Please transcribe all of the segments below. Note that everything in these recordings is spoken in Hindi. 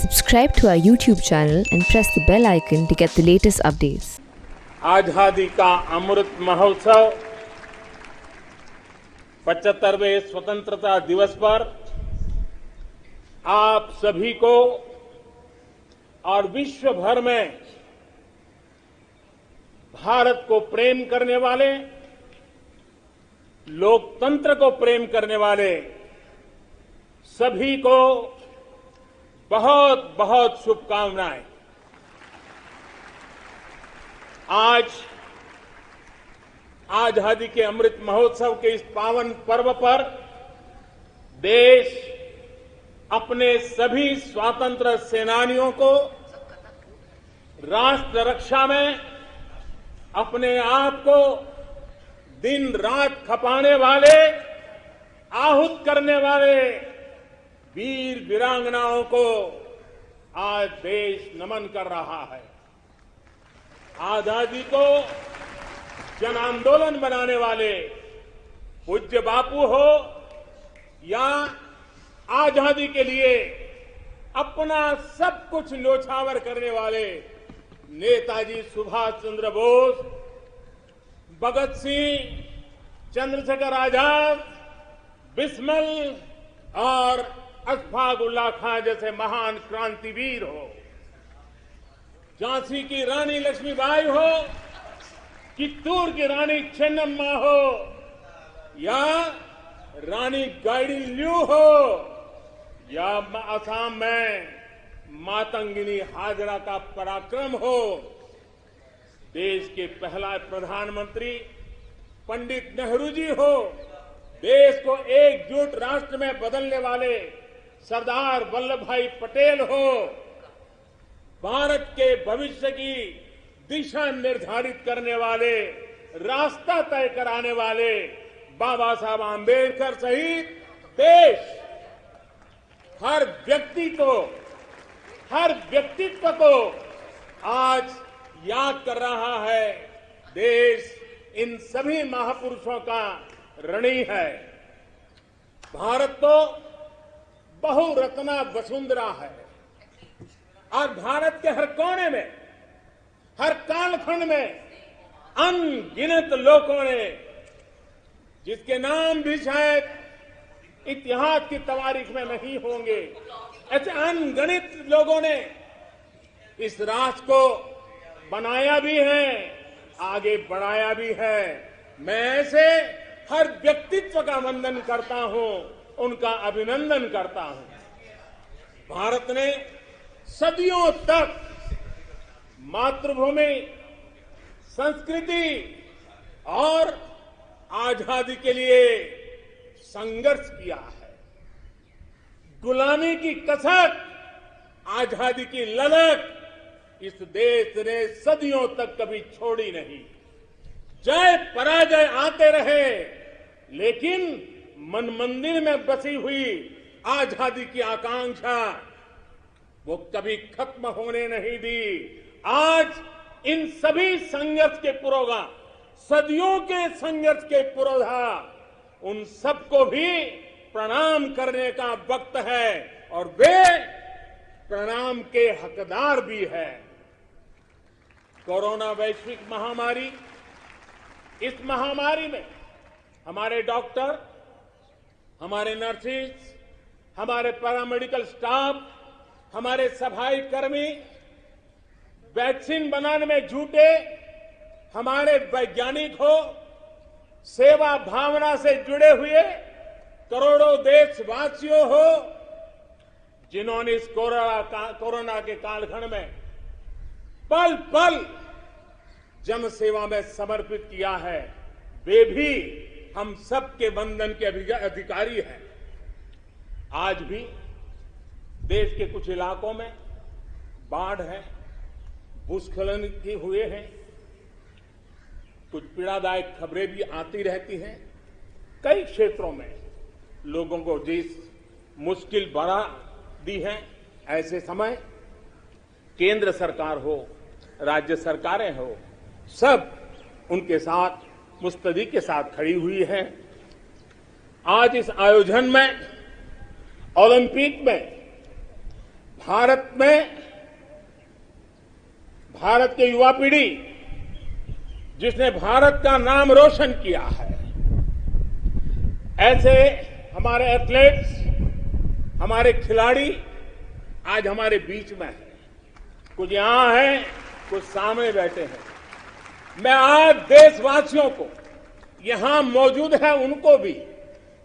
Subscribe to our YouTube channel and press the bell icon to get the latest updates. आजादी का अमृत महोत्सव 75वें स्वतंत्रता दिवस पर आप सभी को और विश्व भर में भारत को प्रेम करने वाले, लोकतंत्र को प्रेम करने वाले सभी को बहुत बहुत शुभकामनाएं। आज आजादी के अमृत महोत्सव के इस पावन पर्व पर देश अपने सभी स्वतंत्र सेनानियों को राष्ट्र रक्षा में अपने आप को दिन रात खपाने वाले, आहूत करने वाले वीर वीरांगनाओं को आज देश नमन कर रहा है। आजादी को जन आंदोलन बनाने वाले पूज्य बापू हो या आजादी के लिए अपना सब कुछ न्योछावर करने वाले नेताजी सुभाष चंद्र बोस, भगत सिंह, चंद्रशेखर आजाद, बिस्मिल और अशफाक उल्लाह खां जैसे महान क्रांतिवीर हो, झांसी की रानी लक्ष्मीबाई हो, चित्तूर की रानी चेन्नम्मा हो या रानी गाइडिंलियू हो या असम में मातंगिनी हाजरा का पराक्रम हो, देश के पहला प्रधानमंत्री पंडित नेहरू जी हो, देश को एकजुट राष्ट्र में बदलने वाले सरदार वल्लभ भाई पटेल हो, भारत के भविष्य की दिशा निर्धारित करने वाले, रास्ता तय कराने वाले बाबा साहब आंबेडकर सहित देश हर व्यक्तित्व को आज याद कर रहा है। देश इन सभी महापुरुषों का ऋणी है। भारत तो बहुरत्ना वसुंधरा है और भारत के हर कोने में, हर कालखंड में अनगिनत लोगों ने, जिसके नाम भी शायद इतिहास की तवारीख में नहीं होंगे, ऐसे अनगिनत लोगों ने इस राष्ट्र को बनाया भी है, आगे बढ़ाया भी है। मैं ऐसे हर व्यक्तित्व का वंदन करता हूं, उनका अभिनंदन करता हूं। भारत ने सदियों तक मातृभूमि, संस्कृति और आजादी के लिए संघर्ष किया है। गुलामी की कसक, आजादी की ललक इस देश ने सदियों तक कभी छोड़ी नहीं। जय पराजय आते रहे, लेकिन मन मंदिर में बसी हुई आजादी की आकांक्षा वो कभी खत्म होने नहीं दी। आज इन सभी संघर्ष के पुरोधा, सदियों के संघर्ष के पुरोधा, उन सबको भी प्रणाम करने का वक्त है और वे प्रणाम के हकदार भी है। कोरोना वैश्विक महामारी, इस महामारी में हमारे डॉक्टर, हमारे नर्सेज, हमारे पैरामेडिकल स्टाफ, हमारे सफाई कर्मी वैक्सीन बनाने में जुटे, हमारे वैज्ञानिक हो, सेवा भावना से जुड़े हुए करोड़ों देशवासियों हो, जिन्होंने इस कोरोना के कालखंड में पल पल जन सेवा में समर्पित किया है, वे भी हम सबके वंदन के अधिकारी हैं। आज भी देश के कुछ इलाकों में बाढ़ है, भूस्खलन की हुए हैं, कुछ पीड़ादायक खबरें भी आती रहती हैं। कई क्षेत्रों में लोगों को जिस मुश्किल बढ़ा दी है, ऐसे समय केंद्र सरकार हो, राज्य सरकारें हो, सब उनके साथ मुस्तैदी के साथ खड़ी हुई है। आज इस आयोजन में, ओलंपिक में भारत में भारत की युवा पीढ़ी जिसने भारत का नाम रोशन किया है, ऐसे हमारे एथलीट्स, हमारे खिलाड़ी आज हमारे बीच में हैं। कुछ यहां हैं, कुछ सामने बैठे हैं। मैं आज देशवासियों को, यहां मौजूद है उनको भी,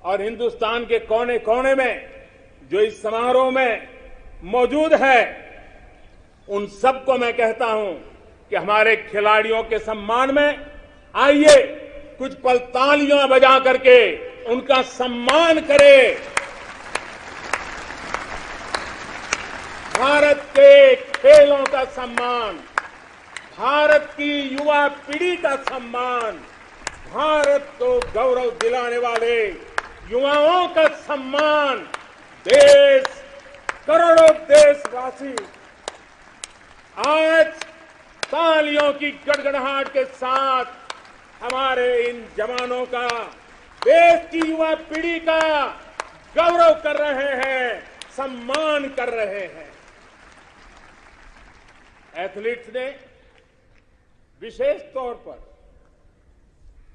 और हिंदुस्तान के कोने कोने में जो इस समारोह में मौजूद है, उन सबको मैं कहता हूं कि हमारे खिलाड़ियों के सम्मान में आइए कुछ पल तालियां बजा करके उनका सम्मान करें। भारत के खेलों का सम्मान, भारत की युवा पीढ़ी का सम्मान, भारत को गौरव दिलाने वाले युवाओं का सम्मान, देश, करोड़ों देशवासी आज तालियों की गड़गड़ाहट के साथ हमारे इन जवानों का, देश की युवा पीढ़ी का गौरव कर रहे हैं, सम्मान कर रहे हैं। एथलीट्स ने विशेष तौर पर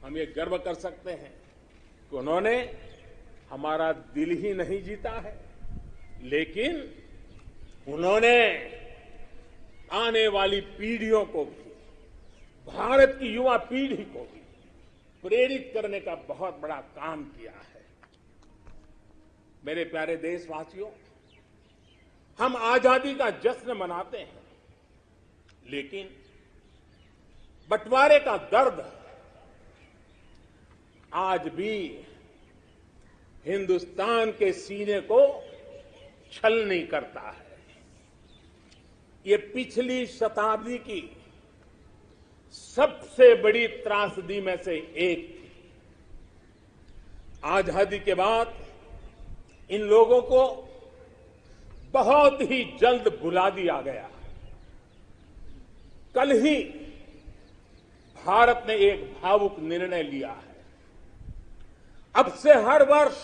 हम ये गर्व कर सकते हैं कि उन्होंने हमारा दिल ही नहीं जीता है, लेकिन उन्होंने आने वाली पीढ़ियों को भी, भारत की युवा पीढ़ी को भी प्रेरित करने का बहुत बड़ा काम किया है। मेरे प्यारे देशवासियों, हम आजादी का जश्न मनाते हैं, लेकिन बंटवारे का दर्द आज भी हिंदुस्तान के सीने को छलनी करता है। ये पिछली शताब्दी की सबसे बड़ी त्रासदी में से एक थी। आजादी के बाद इन लोगों को बहुत ही जल्द भुला दिया गया। कल ही भारत ने एक भावुक निर्णय लिया है। अब से हर वर्ष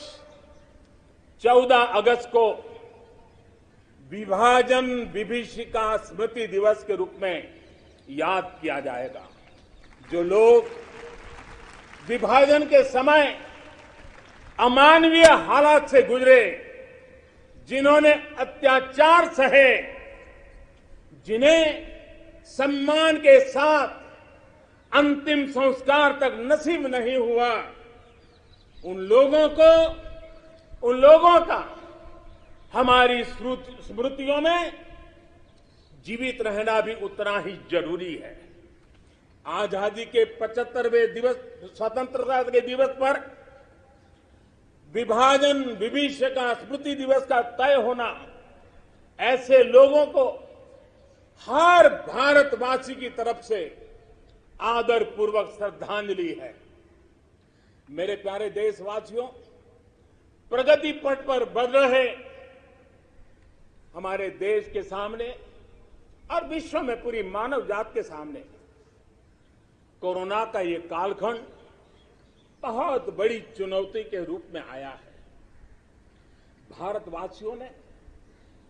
14 अगस्त को विभाजन विभीषिका स्मृति दिवस के रूप में याद किया जाएगा। जो लोग विभाजन के समय अमानवीय हालात से गुजरे, जिन्होंने अत्याचार सहे, जिन्हें सम्मान के साथ अंतिम संस्कार तक नसीब नहीं हुआ, उन लोगों का हमारी स्मृतियों में जीवित रहना भी उतना ही जरूरी है। आजादी के 75वें दिवस, स्वतंत्रता के दिवस पर विभाजन विभीषिका स्मृति दिवस का तय होना ऐसे लोगों को हर भारतवासी की तरफ से आदरपूर्वक श्रद्धांजलि है। मेरे प्यारे देशवासियों, प्रगति पथ पर बढ़ रहे हमारे देश के सामने और विश्व में पूरी मानव जात के सामने कोरोना का ये कालखंड बहुत बड़ी चुनौती के रूप में आया है। भारतवासियों ने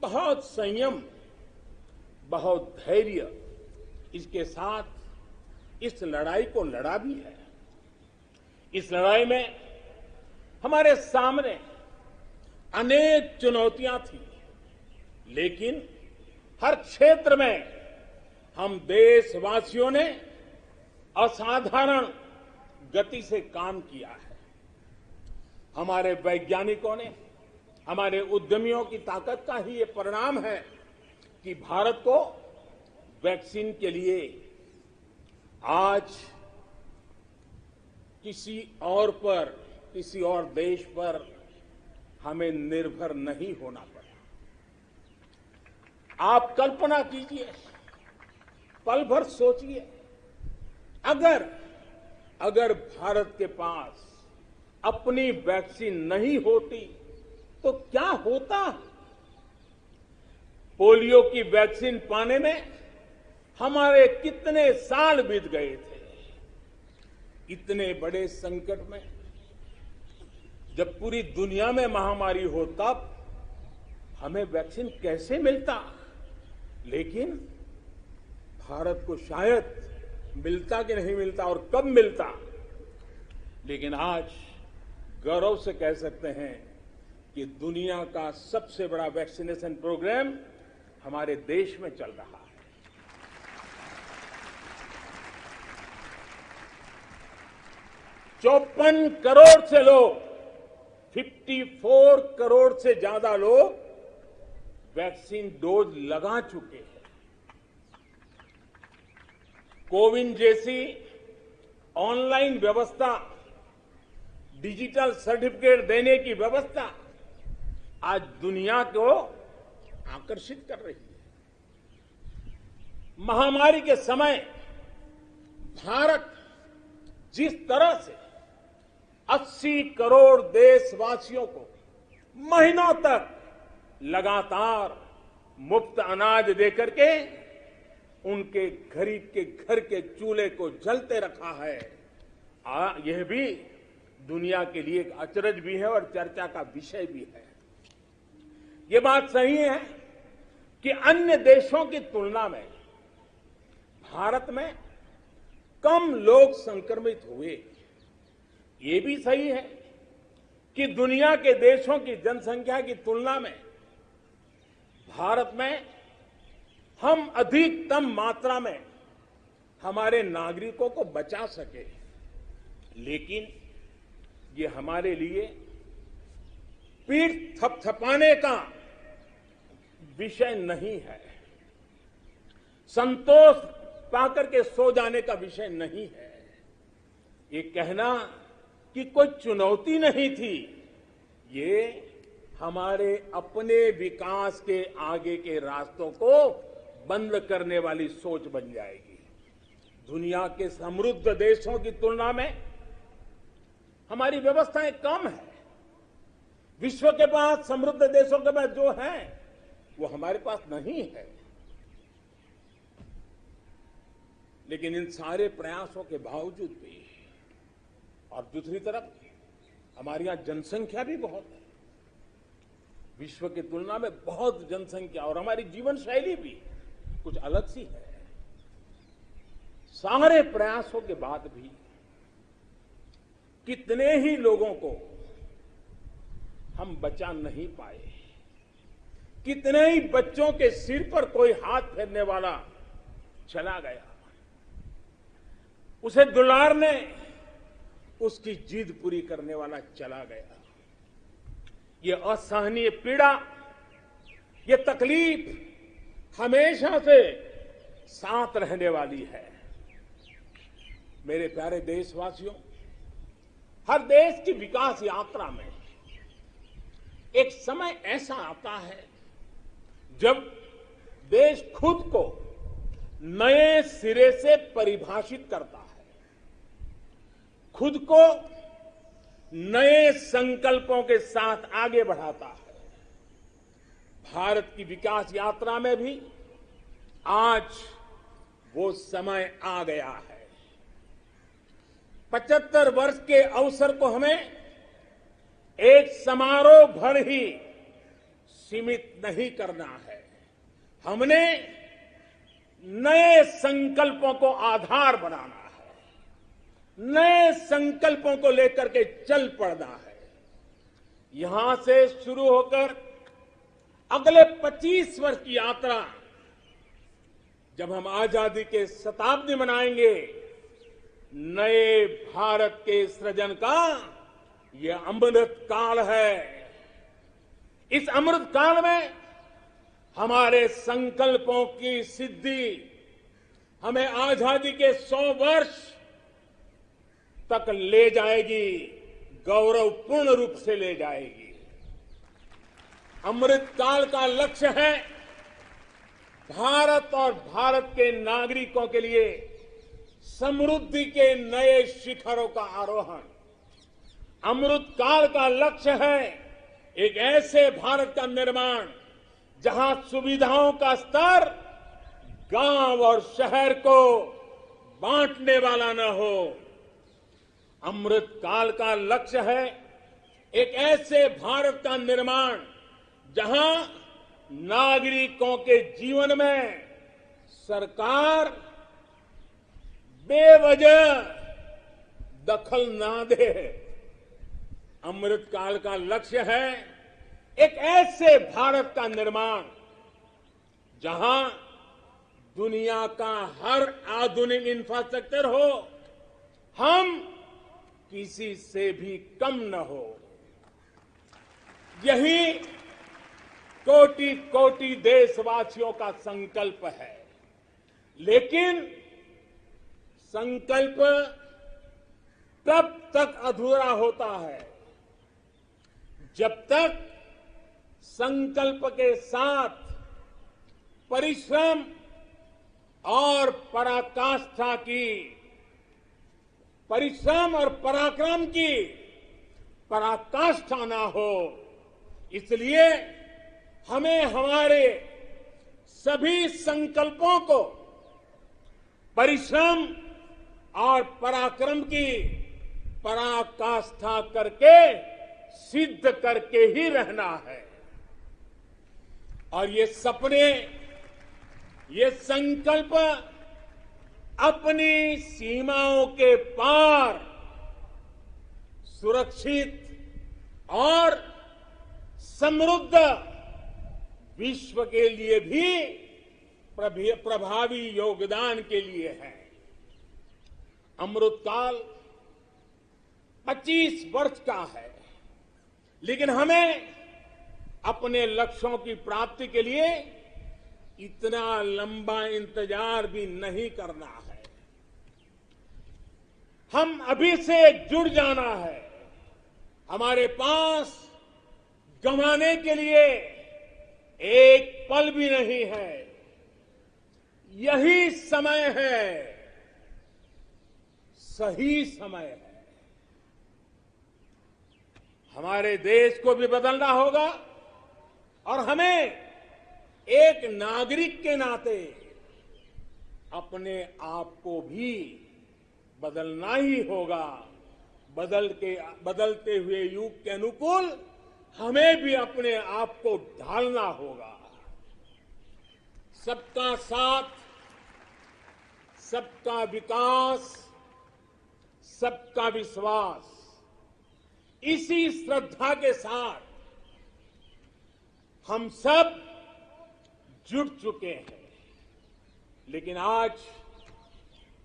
बहुत संयम, बहुत धैर्य इसके साथ इस लड़ाई को लड़ा भी है। इस लड़ाई में हमारे सामने अनेक चुनौतियां थी, लेकिन हर क्षेत्र में हम देशवासियों ने असाधारण गति से काम किया है। हमारे वैज्ञानिकों ने, हमारे उद्यमियों की ताकत का ही ये परिणाम है कि भारत को वैक्सीन के लिए आज किसी और देश पर हमें निर्भर नहीं होना पड़ा। आप कल्पना कीजिए, पल भर सोचिए, अगर भारत के पास अपनी वैक्सीन नहीं होती तो क्या होता। पोलियो की वैक्सीन पाने में हमारे कितने साल बीत गए थे। इतने बड़े संकट में, जब पूरी दुनिया में महामारी हो, तब हमें वैक्सीन कैसे मिलता, लेकिन भारत को शायद मिलता कि नहीं मिलता और कब मिलता, लेकिन आज गौरव से कह सकते हैं कि दुनिया का सबसे बड़ा वैक्सीनेशन प्रोग्राम हमारे देश में चल रहा है। 54 करोड़ से लोग, 54 करोड़ से ज्यादा लोग वैक्सीन डोज लगा चुके हैं। कोविन जैसी ऑनलाइन व्यवस्था, डिजिटल सर्टिफिकेट देने की व्यवस्था आज दुनिया को आकर्षित कर रही है। महामारी के समय भारत जिस तरह से 80 करोड़ देशवासियों को महीनों तक लगातार मुफ्त अनाज देकर के उनके गरीब के घर के चूल्हे को जलते रखा है, यह भी दुनिया के लिए एक अचरज भी है और चर्चा का विषय भी है। ये बात सही है कि अन्य देशों की तुलना में भारत में कम लोग संक्रमित हुए। ये भी सही है कि दुनिया के देशों की जनसंख्या की तुलना में भारत में हम अधिकतम मात्रा में हमारे नागरिकों को बचा सके, लेकिन ये हमारे लिए पीठ थपथपाने का विषय नहीं है, संतोष पाकर के सो जाने का विषय नहीं है। ये कहना कि कोई चुनौती नहीं थी, ये हमारे अपने विकास के आगे के रास्तों को बंद करने वाली सोच बन जाएगी। दुनिया के समृद्ध देशों की तुलना में हमारी व्यवस्थाएं कम है। विश्व के पास, समृद्ध देशों के पास जो है वो हमारे पास नहीं है। लेकिन इन सारे प्रयासों के बावजूद भी, और दूसरी तरफ हमारे यहां जनसंख्या भी बहुत है, विश्व की तुलना में बहुत जनसंख्या, और हमारी जीवन शैली भी कुछ अलग सी है। सारे प्रयासों के बाद भी कितने ही लोगों को हम बचा नहीं पाए, कितने ही बच्चों के सिर पर कोई हाथ फेरने वाला चला गया, उसे दुलारने, उसकी जिद पूरी करने वाला चला गया। ये असहनीय पीड़ा, ये तकलीफ हमेशा से साथ रहने वाली है। मेरे प्यारे देशवासियों, हर देश की विकास यात्रा में एक समय ऐसा आता है जब देश खुद को नए सिरे से परिभाषित करता है, खुद को नए संकल्पों के साथ आगे बढ़ाता है। भारत की विकास यात्रा में भी आज वो समय आ गया है। 75 वर्ष के अवसर को हमें एक समारोह भर ही सीमित नहीं करना है। हमने नए संकल्पों को आधार बनाना है, नए संकल्पों को लेकर के चल पड़ना है। यहां से शुरू होकर अगले 25 वर्ष की यात्रा, जब हम आजादी के शताब्दी मनाएंगे, नए भारत के सृजन का ये अमृत काल है। इस अमृत काल में हमारे संकल्पों की सिद्धि हमें आजादी के 100 वर्ष तक ले जाएगी, गौरवपूर्ण रूप से ले जाएगी। अमृत काल का लक्ष्य है भारत और भारत के नागरिकों के लिए समृद्धि के नए शिखरों का आरोहण। अमृत काल का लक्ष्य है एक ऐसे भारत का निर्माण जहां सुविधाओं का स्तर गांव और शहर को बांटने वाला न हो। अमृत काल का लक्ष्य है एक ऐसे भारत का निर्माण जहां नागरिकों के जीवन में सरकार बेवजह दखल ना दे। अमृतकाल का लक्ष्य है एक ऐसे भारत का निर्माण जहां दुनिया का हर आधुनिक इंफ्रास्ट्रक्चर हो, हम किसी से भी कम न हो। यही कोटि कोटि देशवासियों का संकल्प है। लेकिन संकल्प तब तक अधूरा होता है जब तक संकल्प के साथ परिश्रम और पराकाष्ठा की, परिश्रम और पराक्रम की पराकाष्ठा ना हो। इसलिए हमें हमारे सभी संकल्पों को परिश्रम और पराक्रम की पराकाष्ठा करके सिद्ध करके ही रहना है। और ये सपने, ये संकल्प अपनी सीमाओं के पार सुरक्षित और समृद्ध विश्व के लिए भी प्रभावी योगदान के लिए है। अमृतकाल 25 वर्ष का है, लेकिन हमें अपने लक्ष्यों की प्राप्ति के लिए इतना लंबा इंतजार भी नहीं करना है। हम अभी से जुड़ जाना है। हमारे पास गंवाने के लिए एक पल भी नहीं है। यही समय है, सही समय है। हमारे देश को भी बदलना होगा और हमें एक नागरिक के नाते अपने आप को भी बदलना ही होगा। बदलते हुए युग के अनुकूल हमें भी अपने आप को ढालना होगा। सबका साथ, सबका विकास, सबका विश्वास, इसी श्रद्धा के साथ हम सब जुट चुके हैं। लेकिन आज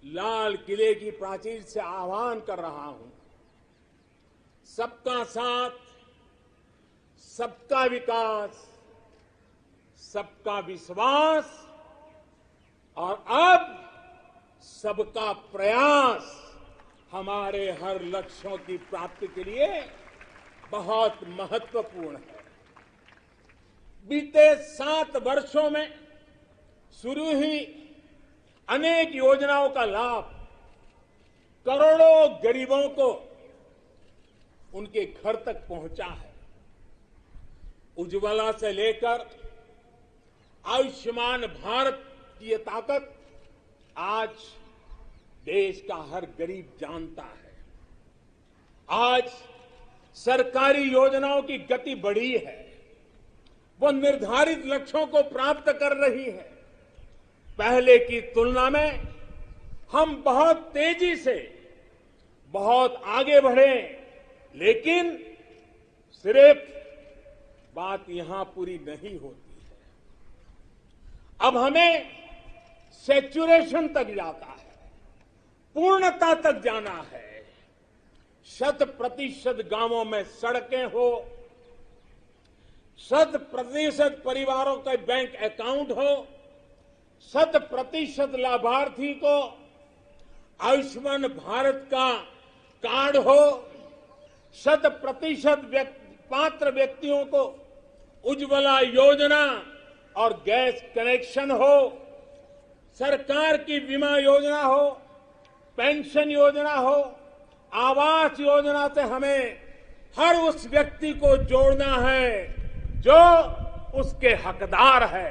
लाल किले की प्राचीर से आह्वान कर रहा हूं, सबका साथ, सबका विकास, सबका विश्वास और अब सबका प्रयास हमारे हर लक्ष्यों की प्राप्ति के लिए बहुत महत्वपूर्ण है। बीते 7 वर्षों में शुरू हुई अनेक योजनाओं का लाभ करोड़ों गरीबों को उनके घर तक पहुंचा है। उज्ज्वला से लेकर आयुष्मान भारत की ये ताकत आज देश का हर गरीब जानता है। आज सरकारी योजनाओं की गति बढ़ी है, वो निर्धारित लक्ष्यों को प्राप्त कर रही है। पहले की तुलना में हम बहुत तेजी से बहुत आगे बढ़े, लेकिन सिर्फ बात यहां पूरी नहीं होती है। अब हमें सैचुरेशन तक जाता है, पूर्णता तक जाना है। 100% गांवों में सड़कें हो, 100% परिवारों के बैंक अकाउंट हो, 100% लाभार्थी को आयुष्मान भारत का कार्ड हो, 100% पात्र व्यक्तियों को उज्ज्वला योजना और गैस कनेक्शन हो, सरकार की बीमा योजना हो, पेंशन योजना हो, आवास योजना से हमें हर उस व्यक्ति को जोड़ना है जो उसके हकदार है।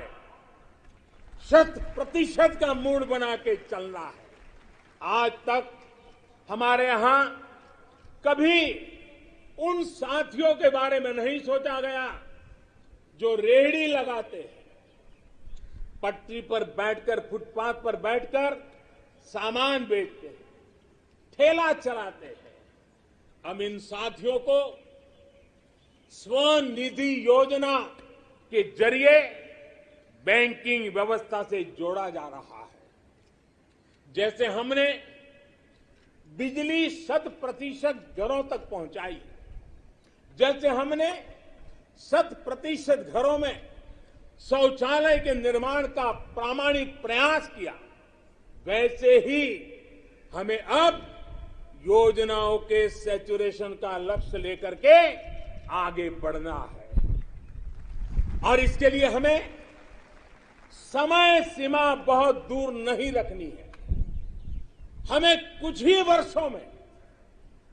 100% का मूड बना के चलना है। आज तक हमारे यहां कभी उन साथियों के बारे में नहीं सोचा गया जो रेहड़ी लगाते हैं, पटरी पर बैठकर, फुटपाथ पर बैठकर सामान बेचते हैं, ठेला चलाते हैं, हम इन साथियों को स्वनिधि योजना के जरिए बैंकिंग व्यवस्था से जोड़ा जा रहा है। जैसे हमने बिजली 100% घरों तक पहुंचाई, जैसे हमने 100% घरों में शौचालय के निर्माण का प्रामाणिक प्रयास किया, वैसे ही हमें अब योजनाओं के सैचुरेशन का लक्ष्य लेकर के आगे बढ़ना है। और इसके लिए हमें समय सीमा बहुत दूर नहीं रखनी है। हमें कुछ ही वर्षों में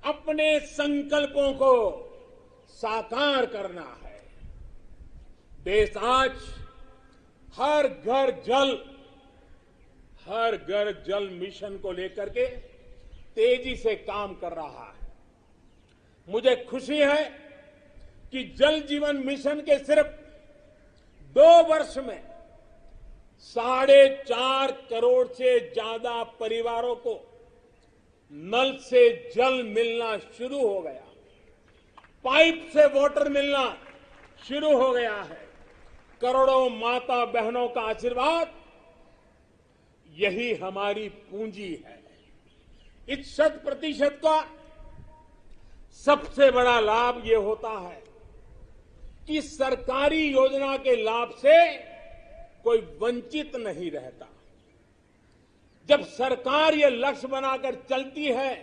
अपने संकल्पों को साकार करना है। देश आज हर घर जल मिशन को लेकर के तेजी से काम कर रहा है। मुझे खुशी है कि जल जीवन मिशन के सिर्फ 2 वर्ष में 4.5 करोड़ से ज्यादा परिवारों को नल से जल मिलना शुरू हो गया, पाइप से वाटर मिलना शुरू हो गया है। करोड़ों माता बहनों का आशीर्वाद, यही हमारी पूंजी है। इस 100% का सबसे बड़ा लाभ ये होता है कि सरकारी योजना के लाभ से कोई वंचित नहीं रहता। जब सरकार ये लक्ष्य बनाकर चलती है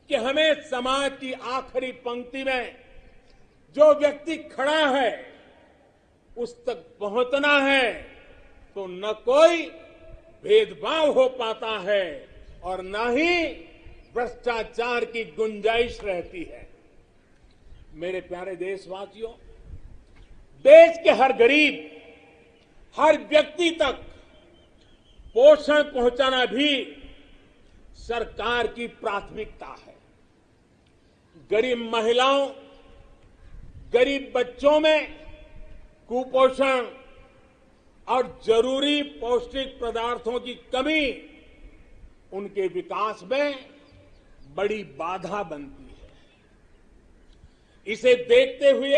कि हमें समाज की आखिरी पंक्ति में जो व्यक्ति खड़ा है उस तक पहुंचना है, तो न कोई भेदभाव हो पाता है और न ही भ्रष्टाचार की गुंजाइश रहती है। मेरे प्यारे देशवासियों, देश के हर गरीब, हर व्यक्ति तक पोषण पहुंचाना भी सरकार की प्राथमिकता है। गरीब महिलाओं, गरीब बच्चों में कुपोषण और जरूरी पौष्टिक पदार्थों की कमी उनके विकास में बड़ी बाधा बनती है। इसे देखते हुए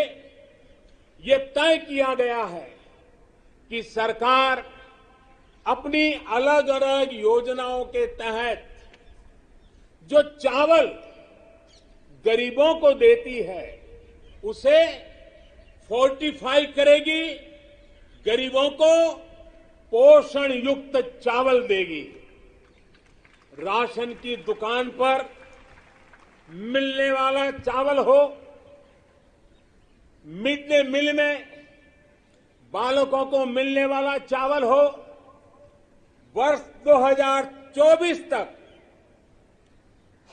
ये तय किया गया है कि सरकार अपनी अलग अलग योजनाओं के तहत जो चावल गरीबों को देती है उसे फोर्टिफाई करेगी, गरीबों को पोषण युक्त चावल देगी। राशन की दुकान पर मिलने वाला चावल हो, मिड डे मील में बालकों को मिलने वाला चावल हो, वर्ष 2024 तक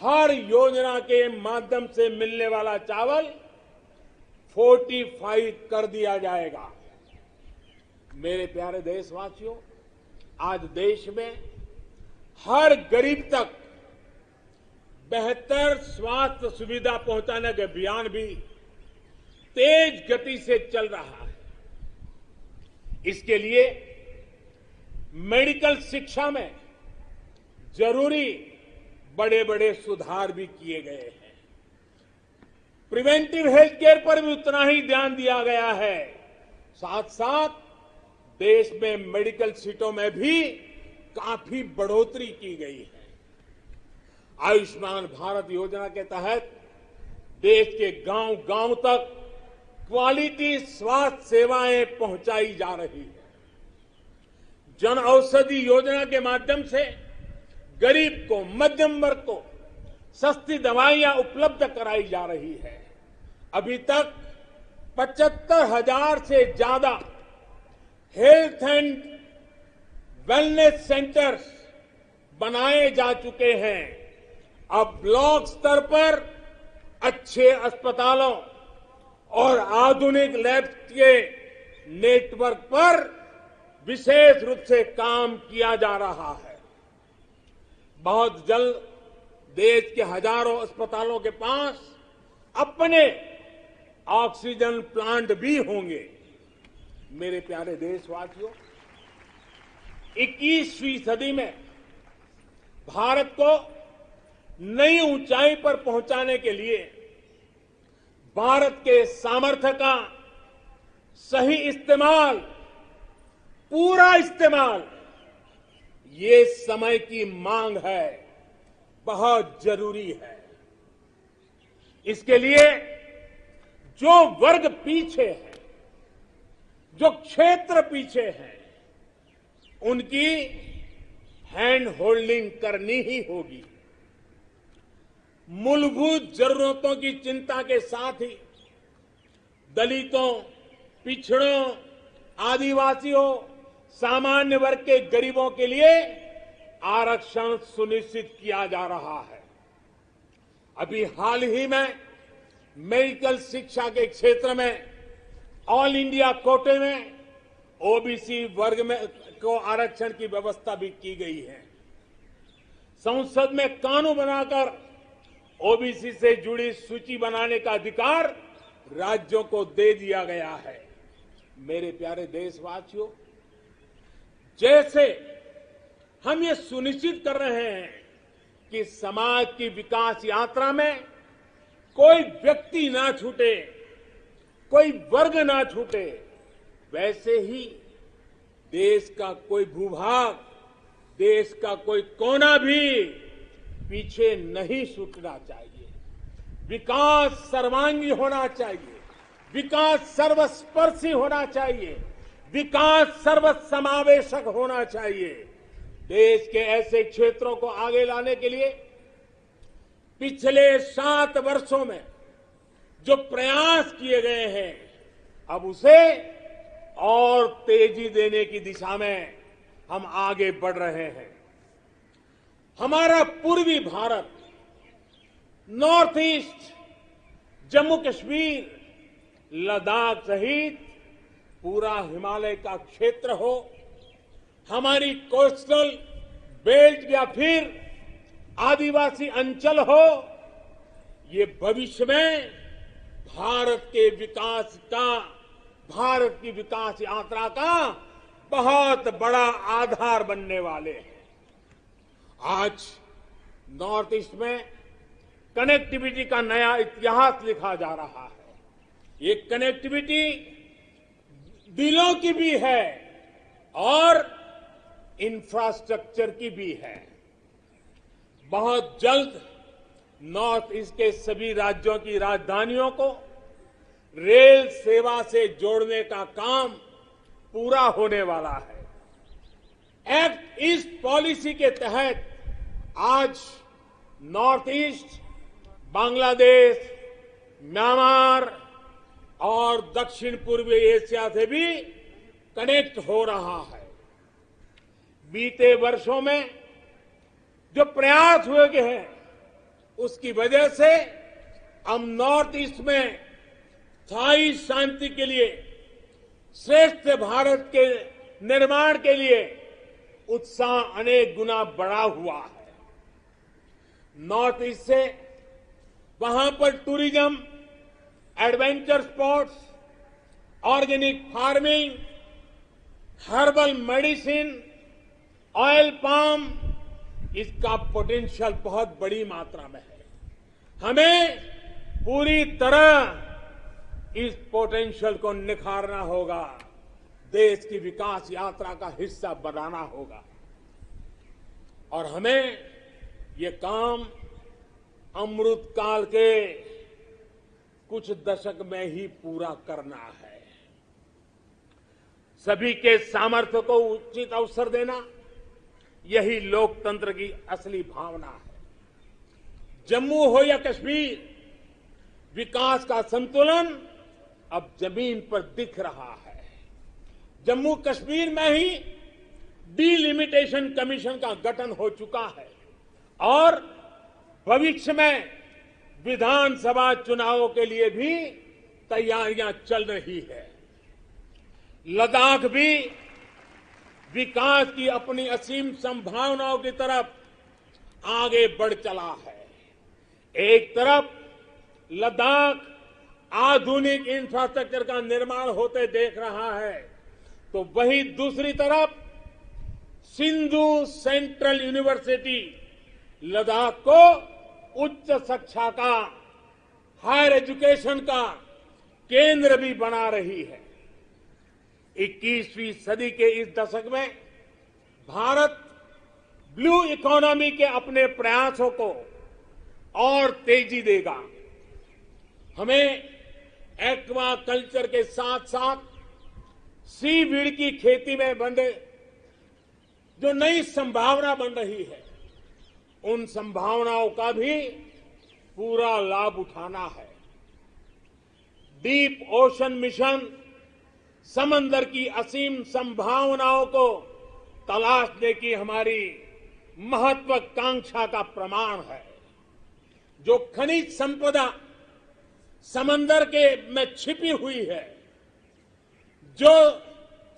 हर योजना के माध्यम से मिलने वाला चावल फोर्टिफाई कर दिया जाएगा। मेरे प्यारे देशवासियों, आज देश में हर गरीब तक बेहतर स्वास्थ्य सुविधा पहुंचाने का अभियान भी तेज गति से चल रहा है। इसके लिए मेडिकल शिक्षा में जरूरी बड़े बड़े सुधार भी किए गए हैं। प्रिवेंटिव हेल्थ केयर पर भी उतना ही ध्यान दिया गया है। साथ साथ देश में मेडिकल सीटों में भी काफी बढ़ोतरी की गई है। आयुष्मान भारत योजना के तहत देश के गांव-गांव तक क्वालिटी स्वास्थ्य सेवाएं पहुंचाई जा रही है। जन औषधि योजना के माध्यम से गरीब को, मध्यम वर्ग को सस्ती दवाइयां उपलब्ध कराई जा रही है। अभी तक 75,000 से ज्यादा हेल्थ एंड वेलनेस सेंटर्स बनाए जा चुके हैं। अब ब्लॉक स्तर पर अच्छे अस्पतालों और आधुनिक लैब के नेटवर्क पर विशेष रूप से काम किया जा रहा है। बहुत जल्द देश के हजारों अस्पतालों के पास अपने ऑक्सीजन प्लांट भी होंगे। मेरे प्यारे देशवासियों, 21वीं सदी में भारत को नई ऊंचाई पर पहुंचाने के लिए भारत के सामर्थ्य का सही इस्तेमाल, पूरा इस्तेमाल, ये समय की मांग है, बहुत जरूरी है। इसके लिए जो वर्ग पीछे है, जो क्षेत्र पीछे है, उनकी हैंड होल्डिंग करनी ही होगी। मूलभूत जरूरतों की चिंता के साथ ही दलितों, पिछड़ों, आदिवासियों, सामान्य वर्ग के गरीबों के लिए आरक्षण सुनिश्चित किया जा रहा है। अभी हाल ही में मेडिकल शिक्षा के क्षेत्र में ऑल इंडिया कोटे में ओबीसी वर्ग में को आरक्षण की व्यवस्था भी की गई है। संसद में कानून बनाकर ओबीसी से जुड़ी सूची बनाने का अधिकार राज्यों को दे दिया गया है। मेरे प्यारे देशवासियों, जैसे हम ये सुनिश्चित कर रहे हैं कि समाज की विकास यात्रा में कोई व्यक्ति ना छूटे, कोई वर्ग ना छूटे, वैसे ही देश का कोई भूभाग, देश का कोई कोना भी पीछे नहीं छूटना चाहिए। विकास सर्वांगी होना चाहिए, विकास सर्वस्पर्शी होना चाहिए, विकास सर्वसमावेशक होना चाहिए। देश के ऐसे क्षेत्रों को आगे लाने के लिए पिछले 7 वर्षों में जो प्रयास किए गए हैं, अब उसे और तेजी देने की दिशा में हम आगे बढ़ रहे हैं। हमारा पूर्वी भारत, नॉर्थ ईस्ट, जम्मू कश्मीर, लद्दाख सहित पूरा हिमालय का क्षेत्र हो, हमारी कोस्टल बेल्ट या फिर आदिवासी अंचल हो, ये भविष्य में भारत के विकास का, भारत की विकास यात्रा का बहुत बड़ा आधार बनने वाले हैं। आज नॉर्थ ईस्ट में कनेक्टिविटी का नया इतिहास लिखा जा रहा है। ये कनेक्टिविटी दिलों की भी है और इंफ्रास्ट्रक्चर की भी है। बहुत जल्द नॉर्थ ईस्ट के सभी राज्यों की राजधानियों को रेल सेवा से जोड़ने का काम पूरा होने वाला है। एक्ट ईस्ट पॉलिसी के तहत आज नॉर्थ ईस्ट बांग्लादेश, म्यांमार और दक्षिण पूर्वी एशिया से भी कनेक्ट हो रहा है। बीते वर्षों में जो प्रयास हुए हैं, उसकी वजह से हम नॉर्थ ईस्ट में स्थायी शांति के लिए, श्रेष्ठ भारत के निर्माण के लिए उत्साह अनेक गुना बढ़ा हुआ है। नॉर्थ ईस्ट से वहां पर tourism, adventure sports, organic farming, herbal medicine, oil palm, इसका पोटेंशियल बहुत बड़ी मात्रा में है। हमें पूरी तरह इस पोटेंशियल को निखारना होगा, देश की विकास यात्रा का हिस्सा बनाना होगा और हमें ये काम अमृत काल के कुछ दशक में ही पूरा करना है। सभी के सामर्थ्य को उचित अवसर देना, यही लोकतंत्र की असली भावना है। जम्मू हो या कश्मीर, विकास का संतुलन अब जमीन पर दिख रहा है। जम्मू कश्मीर में ही डिलिमिटेशन कमीशन का गठन हो चुका है और भविष्य में विधानसभा चुनावों के लिए भी तैयारियां चल रही है। लद्दाख भी विकास की अपनी असीम संभावनाओं की तरफ आगे बढ़ चला है। एक तरफ लद्दाख आधुनिक इंफ्रास्ट्रक्चर का निर्माण होते देख रहा है तो वहीं दूसरी तरफ सिंधु सेंट्रल यूनिवर्सिटी लद्दाख को उच्च शिक्षा का, हायर एजुकेशन का केंद्र भी बना रही है। 21वीं सदी के इस दशक में भारत ब्लू इकोनॉमी के अपने प्रयासों को और तेजी देगा। हमें एक्वा कल्चर के साथ साथ सीवीड की खेती में बने जो नई संभावना बन रही है, उन संभावनाओं का भी पूरा लाभ उठाना है। डीप ओशन मिशन समंदर की असीम संभावनाओं को तलाशने की हमारी महत्वाकांक्षा का प्रमाण है। जो खनिज संपदा समंदर के में छिपी हुई है, जो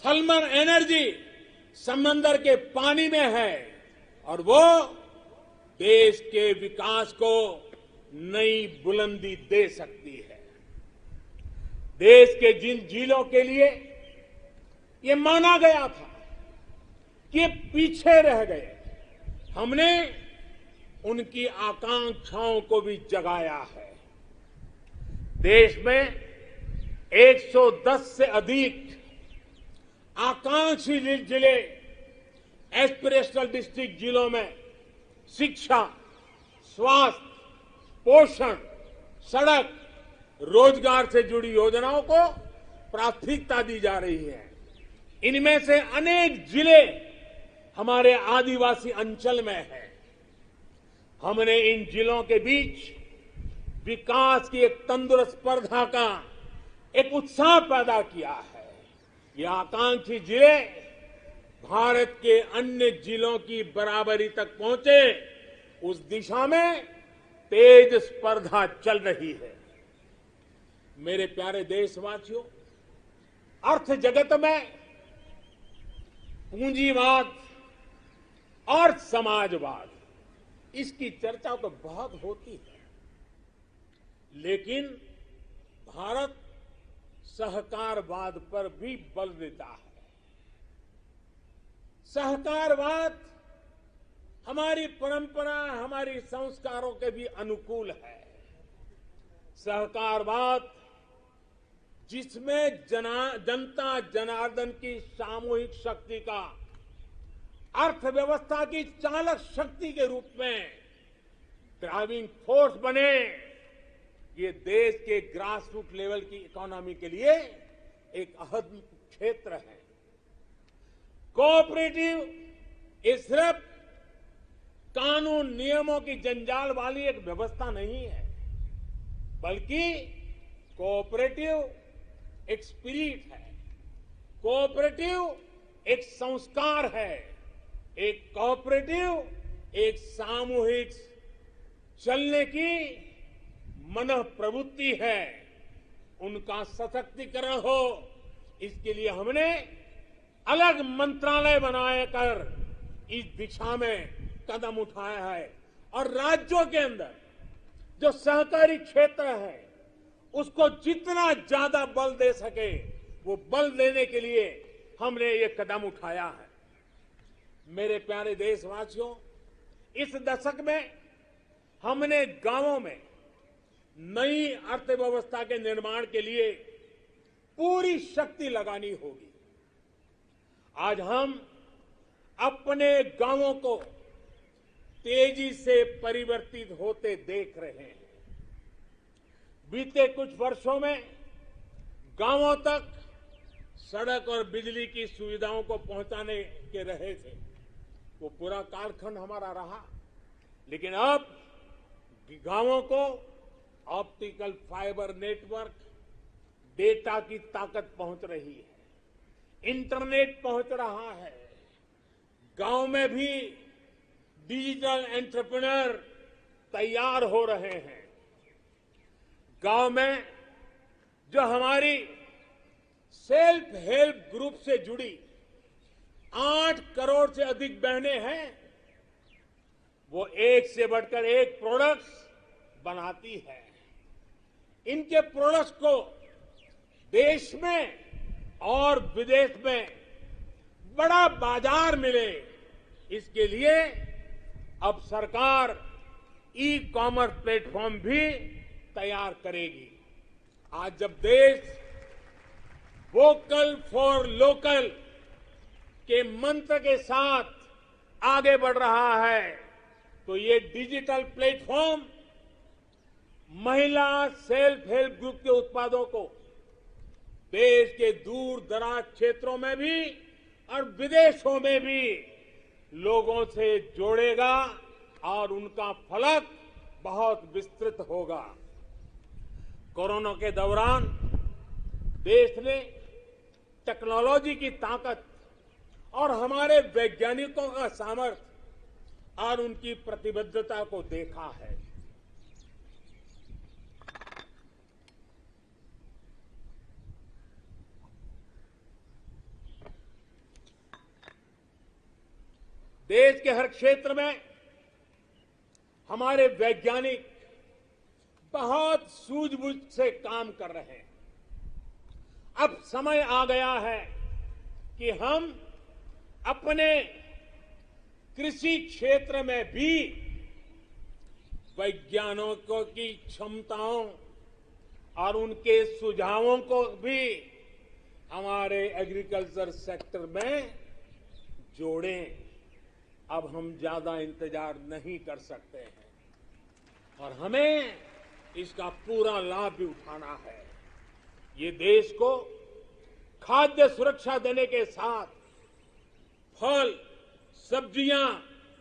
थर्मल एनर्जी समंदर के पानी में है, और वो देश के विकास को नई बुलंदी दे सकती है। देश के जिन जिलों के लिए ये माना गया था कि ये पीछे रह गए, हमने उनकी आकांक्षाओं को भी जगाया है। देश में 110 से अधिक आकांक्षी जिले, एस्पिरेशनल डिस्ट्रिक्ट जिलों में शिक्षा, स्वास्थ्य, पोषण, सड़क, रोजगार से जुड़ी योजनाओं को प्राथमिकता दी जा रही है। इनमें से अनेक जिले हमारे आदिवासी अंचल में हैं। हमने इन जिलों के बीच विकास की एक तंदुरुस्त स्पर्धा का एक उत्साह पैदा किया है। ये आकांक्षी जिले भारत के अन्य जिलों की बराबरी तक पहुंचे, उस दिशा में तेज स्पर्धा चल रही है। मेरे प्यारे देशवासियों, अर्थ जगत में पूंजीवाद और समाजवाद, इसकी चर्चा तो बहुत होती है, लेकिन भारत सहकारवाद पर भी बल देता है। सहकारवाद हमारी परंपरा, हमारी संस्कारों के भी अनुकूल है। सहकारवाद जिसमें जनता जनार्दन की सामूहिक शक्ति का अर्थव्यवस्था की चालक शक्ति के रूप में ड्राइविंग फोर्स बने, ये देश के ग्रास रूट लेवल की इकोनॉमी के लिए एक अहम क्षेत्र है। कोऑपरेटिव ये सिर्फ कानून नियमों की जंजाल वाली एक व्यवस्था नहीं है, बल्कि कोऑपरेटिव एक स्पिरिट है, कोऑपरेटिव एक संस्कार है, एक कोऑपरेटिव एक सामूहिक चलने की मन प्रवृत्ति है। उनका सशक्तिकरण हो, इसके लिए हमने अलग मंत्रालय बनाकर इस दिशा में कदम उठाया है। और राज्यों के अंदर जो सहकारी क्षेत्र है, उसको जितना ज्यादा बल दे सके, वो बल देने के लिए हमने ये कदम उठाया है। मेरे प्यारे देशवासियों, इस दशक में हमने गांवों में नई अर्थव्यवस्था के निर्माण के लिए पूरी शक्ति लगानी होगी। आज हम अपने गांवों को तेजी से परिवर्तित होते देख रहे हैं। बीते कुछ वर्षों में गांवों तक सड़क और बिजली की सुविधाओं को पहुंचाने के रहे थे, वो पूरा कालखंड हमारा रहा। लेकिन अब गांवों को ऑप्टिकल फाइबर नेटवर्क, डेटा की ताकत पहुंच रही है, इंटरनेट पहुंच रहा है। गांव में भी डिजिटल एंटरप्रेन्योर तैयार हो रहे हैं। गांव में जो हमारी सेल्फ हेल्प ग्रुप से जुड़ी 8 करोड़ से अधिक बहनें हैं, वो एक से बढ़कर एक प्रोडक्ट्स बनाती है। इनके प्रोडक्ट्स को देश में और विदेश में बड़ा बाजार मिले, इसके लिए अब सरकार ई कॉमर्स प्लेटफॉर्म भी तैयार करेगी। आज जब देश वोकल फॉर लोकल के मंत्र के साथ आगे बढ़ रहा है, तो ये डिजिटल प्लेटफॉर्म महिला सेल्फ हेल्प ग्रुप के उत्पादों को देश के दूर दराज क्षेत्रों में भी और विदेशों में भी लोगों से जोड़ेगा और उनका फलक बहुत विस्तृत होगा। कोरोना के दौरान देश ने टेक्नोलॉजी की ताकत और हमारे वैज्ञानिकों का सामर्थ्य और उनकी प्रतिबद्धता को देखा है। देश के हर क्षेत्र में हमारे वैज्ञानिक बहुत सूझबूझ से काम कर रहे हैं। अब समय आ गया है कि हम अपने कृषि क्षेत्र में भी वैज्ञानिकों की क्षमताओं और उनके सुझावों को भी हमारे एग्रीकल्चर सेक्टर में जोड़ें। अब हम ज्यादा इंतजार नहीं कर सकते हैं और हमें इसका पूरा लाभ भी उठाना है। ये देश को खाद्य सुरक्षा देने के साथ फल, सब्जियां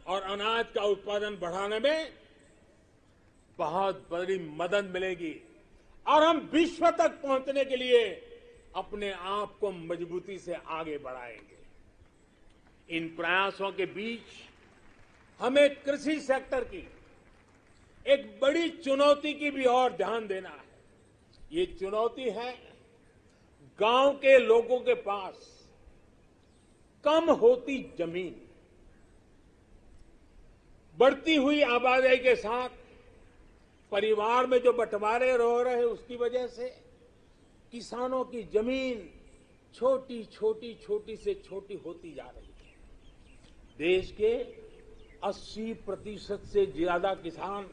और अनाज का उत्पादन बढ़ाने में बहुत बड़ी मदद मिलेगी और हम विश्व तक पहुंचने के लिए अपने आप को मजबूती से आगे बढ़ाएंगे। इन प्रयासों के बीच हमें कृषि सेक्टर की एक बड़ी चुनौती की भी और ध्यान देना है। ये चुनौती है गांव के लोगों के पास कम होती जमीन। बढ़ती हुई आबादी के साथ परिवार में जो बंटवारे हो रहे हैं, उसकी वजह से किसानों की जमीन छोटी छोटी से छोटी होती जा रही है। देश के 80% से ज्यादा किसान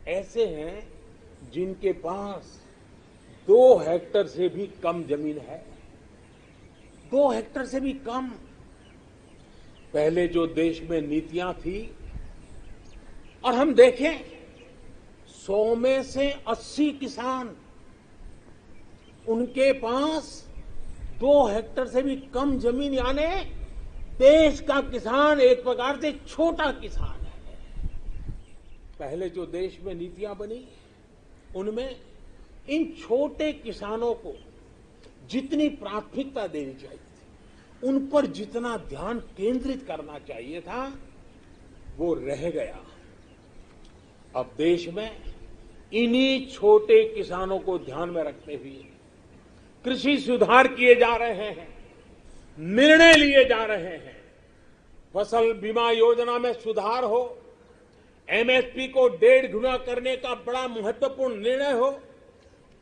ऐसे हैं जिनके पास 2 हेक्टेयर से भी कम जमीन है। 2 हेक्टेयर से भी कम। पहले जो देश में नीतियां थी, और हम देखें 100 में से 80 किसान, उनके पास 2 हेक्टेयर से भी कम जमीन, यानी देश का किसान एक प्रकार से छोटा किसान है। पहले जो देश में नीतियां बनी, उनमें इन छोटे किसानों को जितनी प्राथमिकता देनी चाहिए थी, उन पर जितना ध्यान केंद्रित करना चाहिए था, वो रह गया। अब देश में इन्हीं छोटे किसानों को ध्यान में रखते हुए कृषि सुधार किए जा रहे हैं, निर्णय लिए जा रहे हैं। फसल बीमा योजना में सुधार हो, एमएसपी को 1.5 गुना करने का बड़ा महत्वपूर्ण निर्णय हो,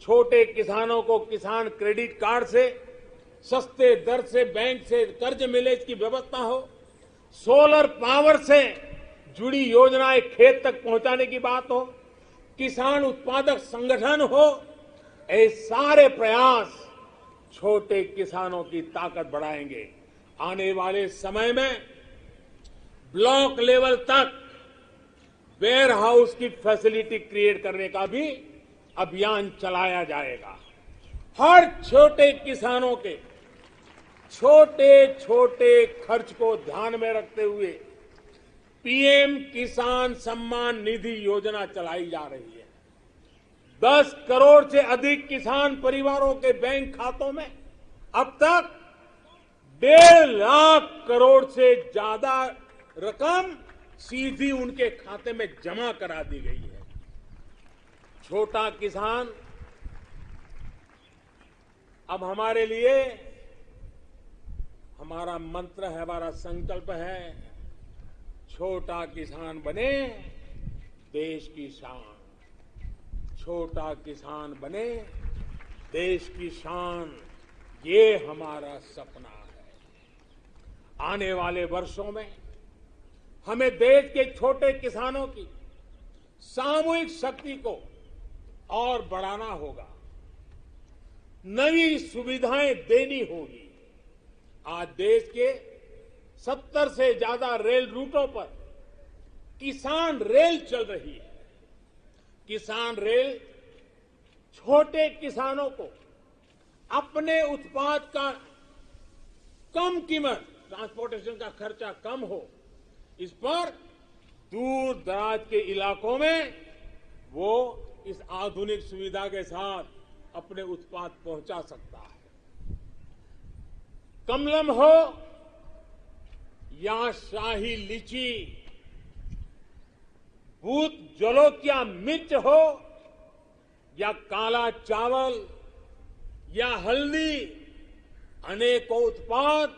छोटे किसानों को किसान क्रेडिट कार्ड से सस्ते दर से बैंक से कर्ज मिले, इसकी व्यवस्था हो, सोलर पावर से जुड़ी योजनाएं खेत तक पहुंचाने की बात हो, किसान उत्पादक संगठन हो। ये सारे प्रयास छोटे किसानों की ताकत बढ़ाएंगे। आने वाले समय में ब्लॉक लेवल तक वेयर हाउस की फैसिलिटी क्रिएट करने का भी अभियान चलाया जाएगा। हर छोटे किसानों के छोटे छोटे खर्च को ध्यान में रखते हुए पीएम किसान सम्मान निधि योजना चलाई जा रही है। 10 करोड़ से अधिक किसान परिवारों के बैंक खातों में अब तक 1.5 लाख करोड़ से ज्यादा रकम सीधी उनके खाते में जमा करा दी गई है। छोटा किसान अब हमारे लिए, हमारा मंत्र है, हमारा संकल्प है, छोटा किसान बने देश की शान। छोटा किसान बने देश की शान, ये हमारा सपना है। आने वाले वर्षों में हमें देश के छोटे किसानों की सामूहिक शक्ति को और बढ़ाना होगा, नई सुविधाएं देनी होगी। आज देश के 70 से ज्यादा रेल रूटों पर किसान रेल चल रही है। किसान रेल छोटे किसानों को अपने उत्पाद का कम कीमत, ट्रांसपोर्टेशन का खर्चा कम हो, इस पर दूर दराज के इलाकों में वो इस आधुनिक सुविधा के साथ अपने उत्पाद पहुंचा सकता है। कमलम हो या शाही लीची, भूत जलोकिया मिर्च हो या काला चावल या हल्दी, अनेकों उत्पाद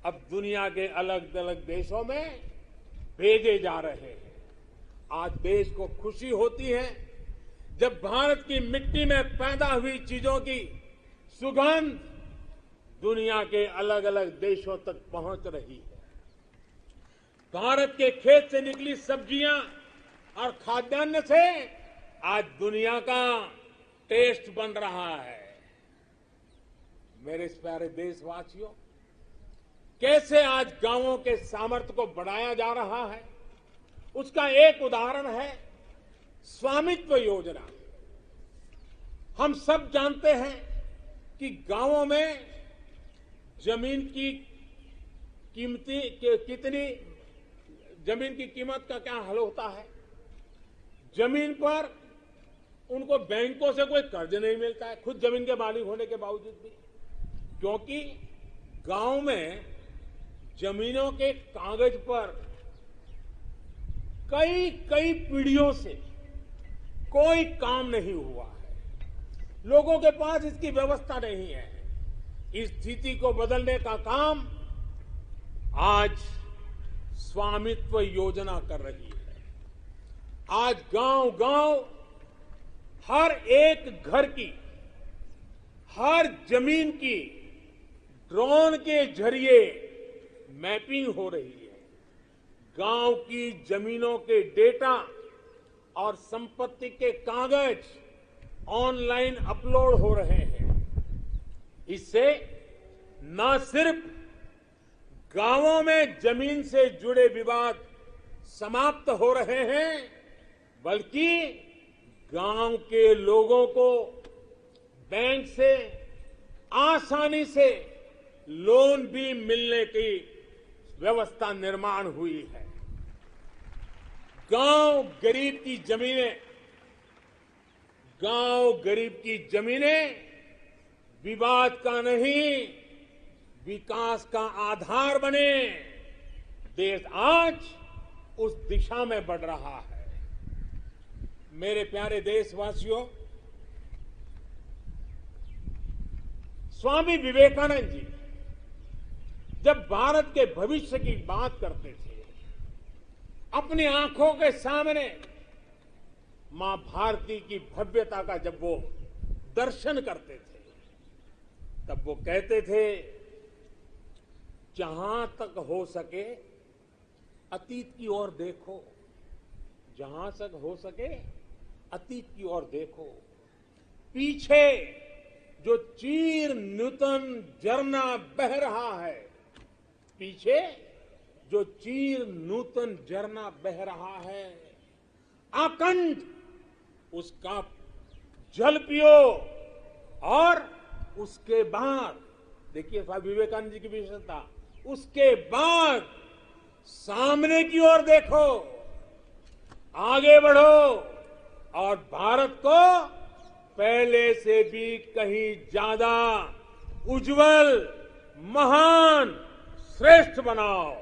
अब दुनिया के अलग अलग देशों में भेजे जा रहे हैं। आज देश को खुशी होती है जब भारत की मिट्टी में पैदा हुई चीजों की सुगंध दुनिया के अलग अलग देशों तक पहुंच रही है। भारत के खेत से निकली सब्जियां और खाद्यान्न से आज दुनिया का टेस्ट बन रहा है। मेरे प्यारे देशवासियों, कैसे आज गांवों के सामर्थ्य को बढ़ाया जा रहा है, उसका एक उदाहरण है स्वामित्व योजना। हम सब जानते हैं कि गांवों में जमीन की जमीन की कीमत का क्या हल होता है। जमीन पर उनको बैंकों से कोई कर्ज नहीं मिलता है, खुद जमीन के मालिक होने के बावजूद भी, क्योंकि गांव में जमीनों के कागज पर कई कई पीढ़ियों से कोई काम नहीं हुआ है। लोगों के पास इसकी व्यवस्था नहीं है। इस स्थिति को बदलने का काम आज स्वामित्व योजना कर रही है। आज गांव-गांव हर एक घर की, हर जमीन की ड्रोन के जरिए मैपिंग हो रही है। गांव की जमीनों के डेटा और संपत्ति के कागज ऑनलाइन अपलोड हो रहे हैं। इससे न सिर्फ गांवों में जमीन से जुड़े विवाद समाप्त हो रहे हैं, बल्कि गांव के लोगों को बैंक से आसानी से लोन भी मिलने की व्यवस्था निर्माण हुई है। गांव गरीब की जमीनें विवाद का नहीं, विकास का आधार बने। देश आज उस दिशा में बढ़ रहा है। मेरे प्यारे देशवासियों, स्वामी विवेकानंद जी जब भारत के भविष्य की बात करते थे, अपनी आंखों के सामने मां भारती की भव्यता का जब वो दर्शन करते थे, तब वो कहते थे, जहां तक हो सके अतीत की ओर देखो, जहां तक हो सके अतीत की ओर देखो। पीछे जो चीर नूतन झरना बह रहा है, पीछे जो चीर नूतन झरना बह रहा है, आकंठ उसका जल पियो। और उसके बाद देखिए स्वामी विवेकानंद जी की विशेषता, उसके बाद सामने की ओर देखो, आगे बढ़ो और भारत को पहले से भी कहीं ज्यादा उज्जवल, महान, श्रेष्ठ बनाओ।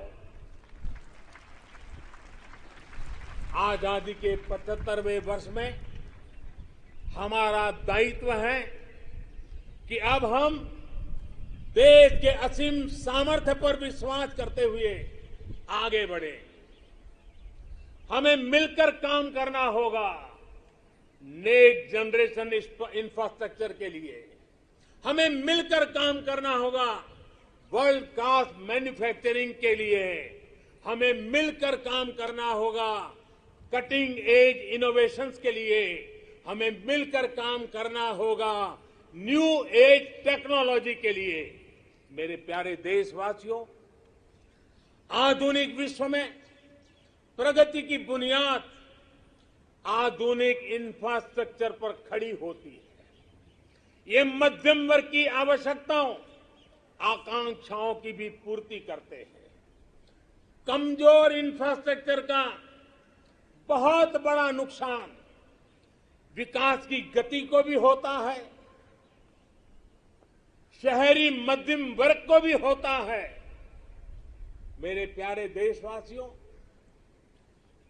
आजादी के 75वें वर्ष में हमारा दायित्व है कि अब हम देश के असीम सामर्थ्य पर विश्वास करते हुए आगे बढ़े। हमें मिलकर काम करना होगा नेक्स्ट जनरेशन इंफ्रास्ट्रक्चर के लिए। हमें मिलकर काम करना होगा वर्ल्ड क्लास मैन्युफैक्चरिंग के लिए हमें मिलकर काम करना होगा। कटिंग एज इनोवेशंस के लिए हमें मिलकर काम करना होगा। न्यू एज टेक्नोलॉजी के लिए। मेरे प्यारे देशवासियों, आधुनिक विश्व में प्रगति की बुनियाद आधुनिक इंफ्रास्ट्रक्चर पर खड़ी होती है। ये मध्यम वर्ग की आवश्यकताओं, आकांक्षाओं की भी पूर्ति करते हैं। कमजोर इंफ्रास्ट्रक्चर का बहुत बड़ा नुकसान विकास की गति को भी होता है, शहरी मध्यम वर्ग को भी होता है। मेरे प्यारे देशवासियों,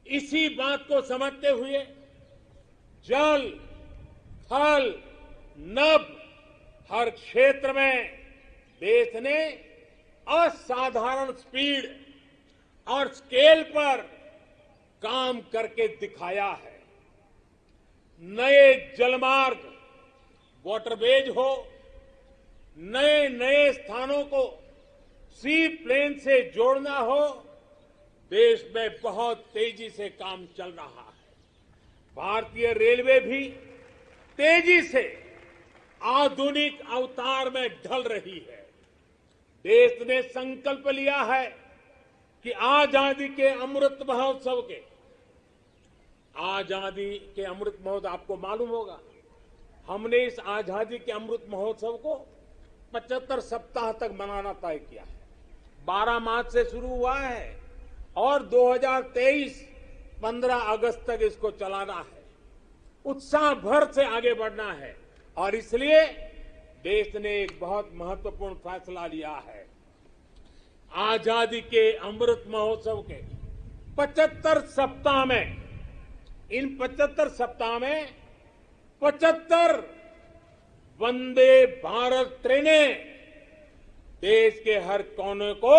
इसी बात को समझते हुए जल, थल, नभ हर क्षेत्र में देश ने असाधारण स्पीड और स्केल पर काम करके दिखाया है। नए जलमार्ग, वाटरवेज हो, नए नए स्थानों को सी प्लेन से जोड़ना हो, देश में बहुत तेजी से काम चल रहा है। भारतीय रेलवे भी तेजी से आधुनिक अवतार में ढल रही है। देश ने संकल्प लिया है कि आजादी के अमृत महोत्सव आपको मालूम होगा, हमने इस आजादी के अमृत महोत्सव को 75 सप्ताह तक मनाना तय किया है। 12 मार्च से शुरू हुआ है और 2023 15 अगस्त तक इसको चलाना है। उत्साह भर से आगे बढ़ना है और इसलिए देश ने एक बहुत महत्वपूर्ण फैसला लिया है। आजादी के अमृत महोत्सव के 75 सप्ताह में, इन 75 सप्ताह में 75 वंदे भारत ट्रेनें देश के हर कोने को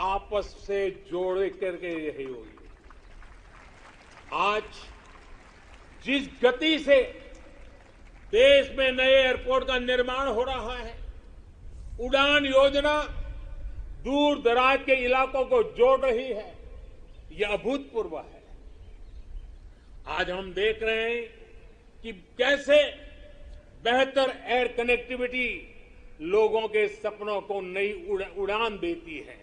आपस से जोड़ करके रही होगी। आज जिस गति से देश में नए एयरपोर्ट का निर्माण हो रहा है, उड़ान योजना दूर दराज के इलाकों को जोड़ रही है, यह अभूतपूर्व है। आज हम देख रहे हैं कि कैसे बेहतर एयर कनेक्टिविटी लोगों के सपनों को नई उड़ान देती है।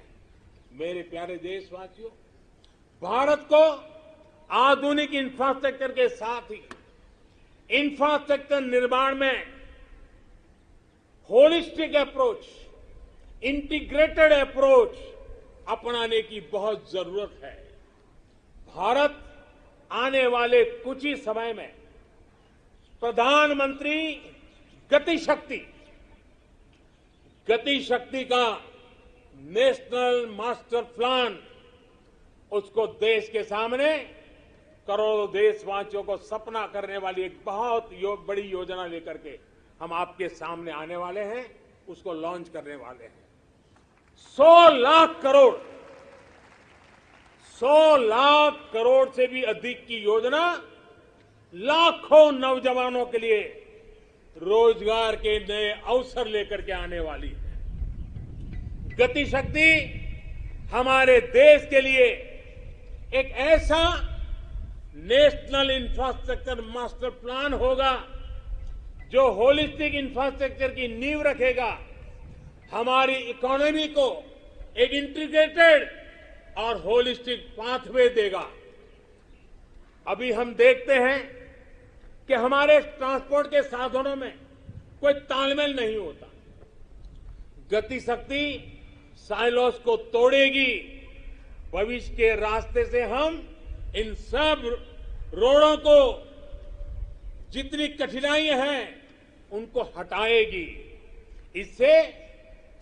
मेरे प्यारे देशवासियों, भारत को आधुनिक इंफ्रास्ट्रक्चर के साथ ही इंफ्रास्ट्रक्चर निर्माण में होलिस्टिक अप्रोच, इंटीग्रेटेड अप्रोच अपनाने की बहुत जरूरत है। भारत आने वाले कुछ ही समय में प्रधानमंत्री गति शक्ति का नेशनल मास्टर प्लान, उसको देश के सामने करोड़ों देशवासियों को सपना करने वाली एक बहुत बड़ी योजना लेकर के हम आपके सामने आने वाले हैं, उसको लॉन्च करने वाले हैं। 100 लाख करोड़ से भी अधिक की योजना लाखों नौजवानों के लिए रोजगार के नए अवसर लेकर के आने वाली है। गति शक्ति हमारे देश के लिए एक ऐसा नेशनल इंफ्रास्ट्रक्चर मास्टर प्लान होगा जो होलिस्टिक इंफ्रास्ट्रक्चर की नींव रखेगा, हमारी इकोनॉमी को एक इंटीग्रेटेड और होलिस्टिक पाथवे देगा। अभी हम देखते हैं कि हमारे ट्रांसपोर्ट के साधनों में कोई तालमेल नहीं होता। गति शक्ति साइलोस को तोड़ेगी। भविष्य के रास्ते से हम इन सब रोड़ों को, जितनी कठिनाइयां हैं, उनको हटाएगी। इससे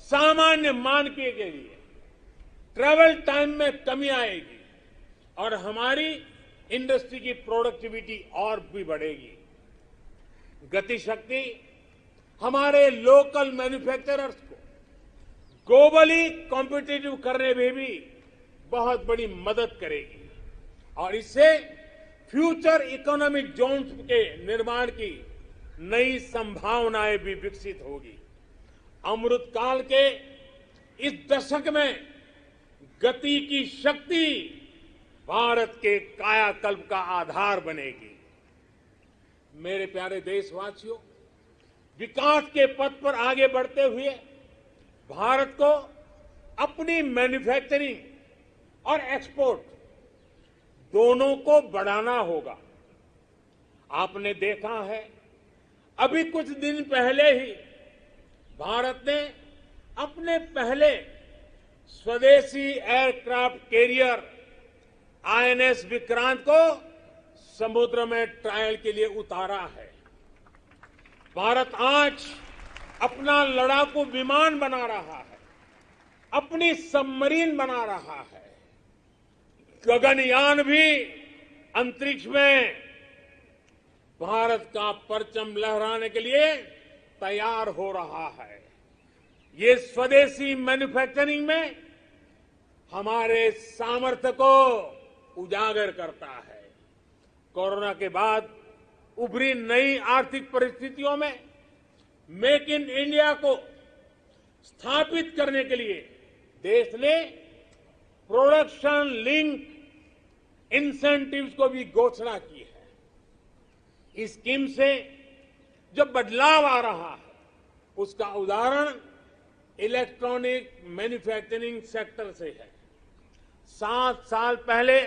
सामान्य मानवीय के लिए ट्रैवल टाइम में कमी आएगी और हमारी इंडस्ट्री की प्रोडक्टिविटी और भी बढ़ेगी। गति शक्ति हमारे लोकल मैन्युफैक्चरर्स को ग्लोबली कॉम्पिटिटिव करने में भी बहुत बड़ी मदद करेगी और इससे फ्यूचर इकोनॉमिक जोन्स के निर्माण की नई संभावनाएं भी विकसित होगी। अमृतकाल के इस दशक में गति की शक्ति भारत के कायाकल्प का आधार बनेगी। मेरे प्यारे देशवासियों, विकास के पथ पर आगे बढ़ते हुए भारत को अपनी मैन्युफैक्चरिंग और एक्सपोर्ट दोनों को बढ़ाना होगा। आपने देखा है, अभी कुछ दिन पहले ही भारत ने अपने पहले स्वदेशी एयरक्राफ्ट कैरियर आईएनएस विक्रांत को समुद्र में ट्रायल के लिए उतारा है। भारत आज अपना लड़ाकू विमान बना रहा है, अपनी सबमरीन बना रहा है, गगनयान भी अंतरिक्ष में भारत का परचम लहराने के लिए तैयार हो रहा है। ये स्वदेशी मैन्युफैक्चरिंग में हमारे सामर्थ्य को उजागर करता है। कोरोना के बाद उभरी नई आर्थिक परिस्थितियों में मेक इन इंडिया को स्थापित करने के लिए देश ने प्रोडक्शन लिंक इंसेंटिव्स को भी घोषणा की है। इस स्कीम से जो बदलाव आ रहा है उसका उदाहरण इलेक्ट्रॉनिक मैन्युफैक्चरिंग सेक्टर से है। 7 साल पहले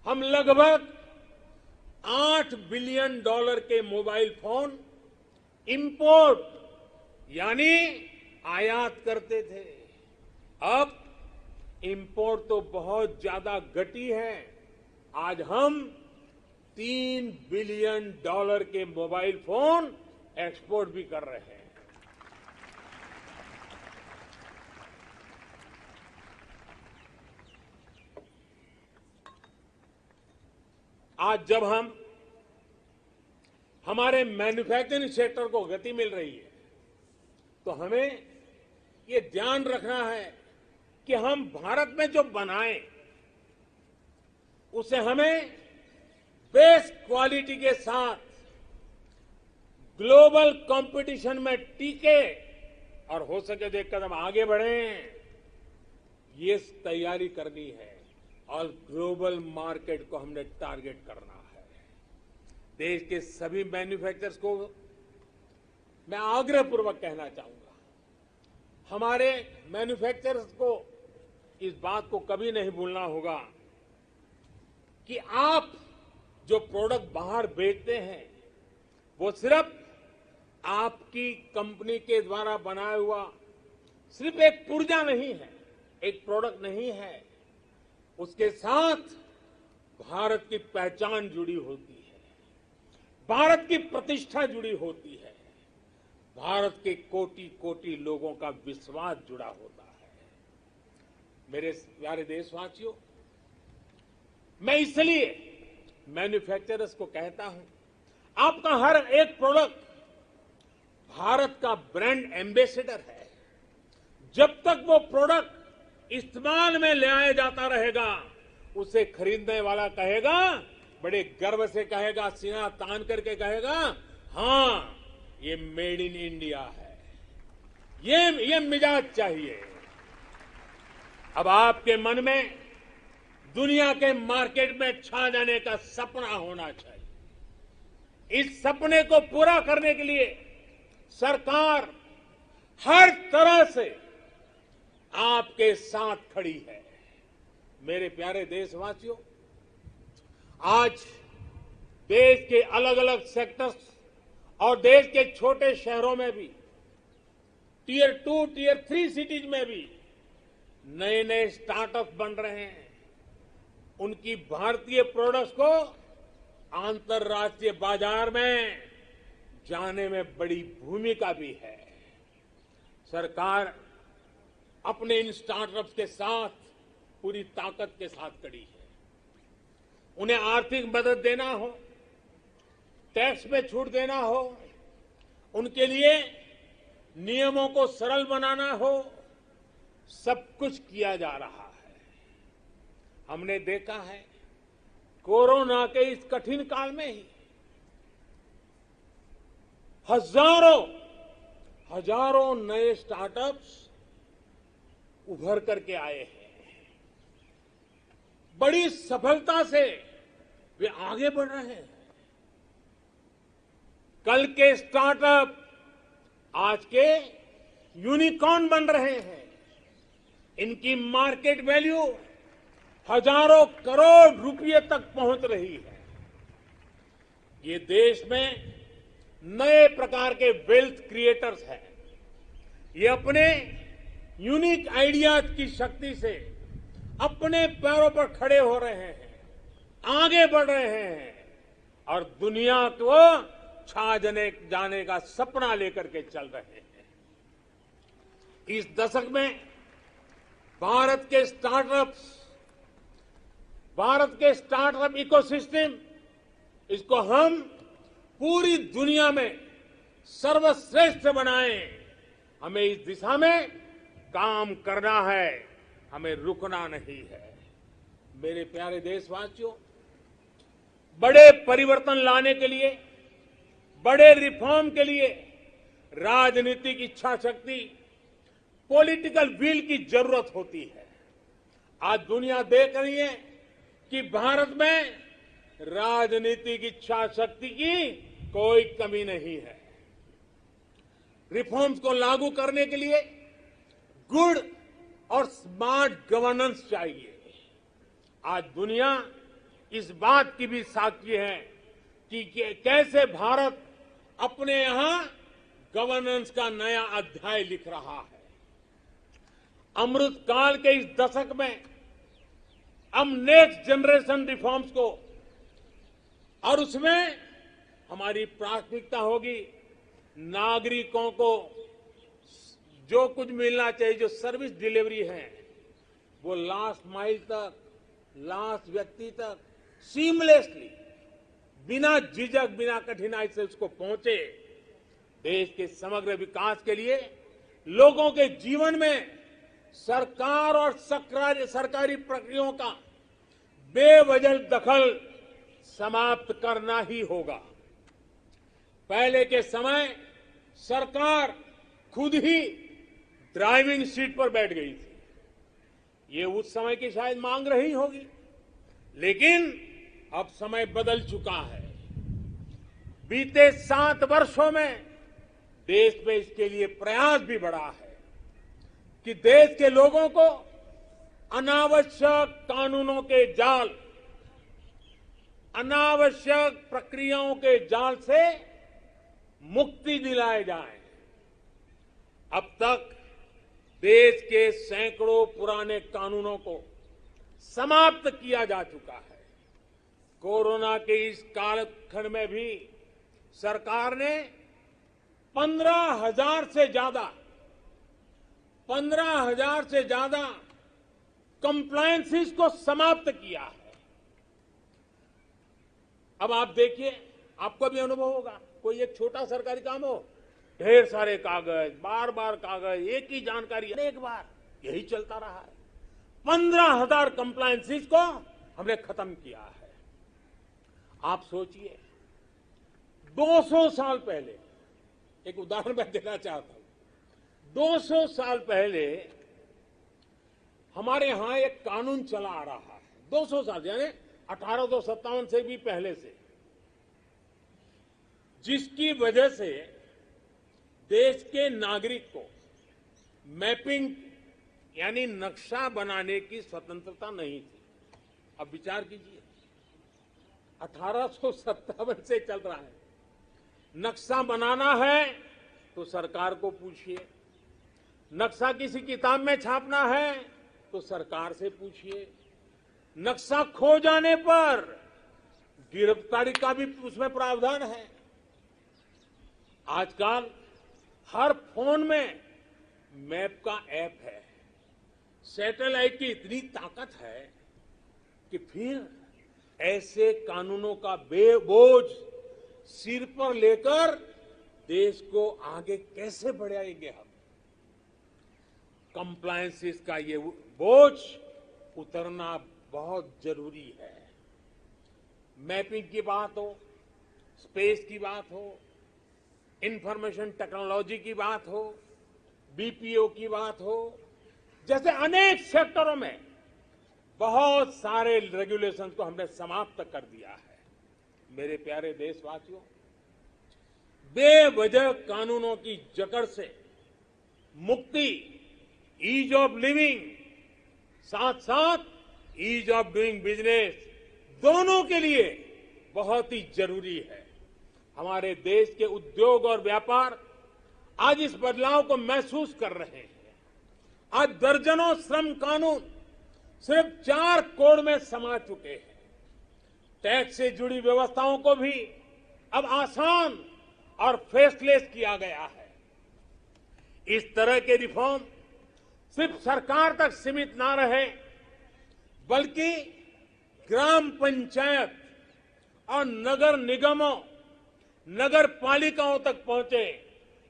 हम लगभग $8 बिलियन के मोबाइल फोन इंपोर्ट यानी आयात करते थे। अब इंपोर्ट तो बहुत ज्यादा घटी है। आज हम $3 बिलियन के मोबाइल फोन एक्सपोर्ट भी कर रहे हैं। आज जब हमारे मैन्युफैक्चरिंग सेक्टर को गति मिल रही है तो हमें ये ध्यान रखना है कि हम भारत में जो बनाएं उसे हमें बेस्ट क्वालिटी के साथ ग्लोबल कंपटीशन में टिके और हो सके तो एक कदम आगे बढ़ें, ये तैयारी करनी है और ग्लोबल मार्केट को हमने टारगेट करना है। देश के सभी मैन्युफैक्चरर्स को मैं आग्रहपूर्वक कहना चाहूंगा, हमारे मैन्युफैक्चरर्स को इस बात को कभी नहीं भूलना होगा कि आप जो प्रोडक्ट बाहर बेचते हैं वो सिर्फ आपकी कंपनी के द्वारा बनाया हुआ सिर्फ एक पुर्जा नहीं है, एक प्रोडक्ट नहीं है। उसके साथ भारत की पहचान जुड़ी होती है, भारत की प्रतिष्ठा जुड़ी होती है, भारत के कोटि कोटि लोगों का विश्वास जुड़ा होता है। मेरे प्यारे देशवासियों, मैं इसलिए मैन्युफैक्चरर्स को कहता हूं, आपका हर एक प्रोडक्ट भारत का ब्रांड एम्बेसडर है। जब तक वो प्रोडक्ट इस्तेमाल में ले आया जाता रहेगा, उसे खरीदने वाला कहेगा, बड़े गर्व से कहेगा, सीना तान करके कहेगा, हाँ ये मेड इन इंडिया है। ये मिजाज चाहिए। अब आपके मन में दुनिया के मार्केट में छा जाने का सपना होना चाहिए। इस सपने को पूरा करने के लिए सरकार हर तरह से आपके साथ खड़ी है। मेरे प्यारे देशवासियों, आज देश के अलग अलग सेक्टर्स और देश के छोटे शहरों में भी, टियर 2, टियर 3 सिटीज में भी नए नए स्टार्टअप बन रहे हैं। उनकी भारतीय प्रोडक्ट्स को अंतर्राष्ट्रीय बाजार में जाने में बड़ी भूमिका भी है। सरकार अपने इन स्टार्टअप्स के साथ पूरी ताकत के साथ खड़ी है। उन्हें आर्थिक मदद देना हो, टैक्स में छूट देना हो, उनके लिए नियमों को सरल बनाना हो, सब कुछ किया जा रहा है। हमने देखा है कोरोना के इस कठिन काल में ही हजारों नए स्टार्टअप्स उभर करके आए हैं। बड़ी सफलता से वे आगे बढ़ रहे हैं। कल के स्टार्टअप आज के यूनिकॉर्न बन रहे हैं। इनकी मार्केट वैल्यू हजारों करोड़ रुपए तक पहुंच रही है। ये देश में नए प्रकार के वेल्थ क्रिएटर्स हैं। ये अपने यूनिक आइडियाज की शक्ति से अपने पैरों पर खड़े हो रहे हैं, आगे बढ़ रहे हैं और दुनिया को छा जाने का सपना लेकर के चल रहे हैं। इस दशक में भारत के स्टार्टअप इकोसिस्टम, इसको हम पूरी दुनिया में सर्वश्रेष्ठ बनाएं। हमें इस दिशा में काम करना है, हमें रुकना नहीं है। मेरे प्यारे देशवासियों, बड़े परिवर्तन लाने के लिए, बड़े रिफॉर्म के लिए राजनीतिक इच्छा शक्ति, पॉलिटिकल विल की जरूरत होती है। आज दुनिया देख रही है कि भारत में राजनीतिक इच्छा शक्ति की कोई कमी नहीं है। रिफॉर्म्स को लागू करने के लिए गुड और स्मार्ट गवर्नेंस चाहिए। आज दुनिया इस बात की भी साक्षी है कि कैसे भारत अपने यहां गवर्नेंस का नया अध्याय लिख रहा है। अमृत काल के इस दशक में हम नेक्स्ट जनरेशन रिफॉर्म्स को, और उसमें हमारी प्राथमिकता होगी नागरिकों को जो कुछ मिलना चाहिए, जो सर्विस डिलीवरी है, वो लास्ट माइल तक, लास्ट व्यक्ति तक सीमलेसली, बिना झिझक, बिना कठिनाई से उसको पहुंचे। देश के समग्र विकास के लिए लोगों के जीवन में सरकार और सरकारी प्रक्रियाओं का बेवजह दखल समाप्त करना ही होगा। पहले के समय सरकार खुद ही ड्राइविंग सीट पर बैठ गई थी। ये उस समय की शायद मांग रही होगी, लेकिन अब समय बदल चुका है। बीते 7 वर्षों में देश में इसके लिए प्रयास भी बढ़ा है कि देश के लोगों को अनावश्यक कानूनों के जाल, अनावश्यक प्रक्रियाओं के जाल से मुक्ति दिलाए जाए। अब तक देश के सैकड़ों पुराने कानूनों को समाप्त किया जा चुका है। कोरोना के इस कालखंड में भी सरकार ने 15,000 से ज्यादा कंप्लायंसेस को समाप्त किया है। अब आप देखिए, आपको भी अनुभव होगा, कोई एक छोटा सरकारी काम हो, ढेर सारे कागज, बार बार कागज, एक ही जानकारी अनेक बार, यही चलता रहा है। 15,000 कंप्लायंसेस को हमने खत्म किया है। आप सोचिए, 200 साल पहले, एक उदाहरण मैं देना चाहता हूं, 200 साल पहले हमारे यहां एक कानून चला आ रहा है। 200 साल यानी 1857 से भी पहले से, जिसकी वजह से देश के नागरिक को मैपिंग यानी नक्शा बनाने की स्वतंत्रता नहीं थी। अब विचार कीजिए, 1857 से चल रहा है। नक्शा बनाना है तो सरकार को पूछिए, नक्शा किसी किताब में छापना है तो सरकार से पूछिए, नक्शा खो जाने पर गिरफ्तारी का भी उसमें प्रावधान है। आजकल हर फोन में मैप का ऐप है। सैटेलाइट की इतनी ताकत है कि फिर ऐसे कानूनों का बोझ सिर पर लेकर देश को आगे कैसे बढ़ाएंगे हम। कंप्लायंसेस का ये बोझ उतरना बहुत जरूरी है। मैपिंग की बात हो, स्पेस की बात हो, इंफॉर्मेशन टेक्नोलॉजी की बात हो, बीपीओ की बात हो, जैसे अनेक सेक्टरों में बहुत सारे रेगुलेशन को हमने समाप्त कर दिया है। मेरे प्यारे देशवासियों, बेवजह कानूनों की जकड़ से मुक्ति, ईज ऑफ लिविंग, साथ साथ ईज ऑफ डूइंग बिजनेस, दोनों के लिए बहुत ही जरूरी है। हमारे देश के उद्योग और व्यापार आज इस बदलाव को महसूस कर रहे हैं। आज दर्जनों श्रम कानून सिर्फ 4 कोड में समा चुके हैं। टैक्स से जुड़ी व्यवस्थाओं को भी अब आसान और फेसलेस किया गया है। इस तरह के रिफॉर्म सिर्फ सरकार तक सीमित ना रहे, बल्कि ग्राम पंचायत और नगर निगमों, नगर पालिकाओं तक पहुंचे।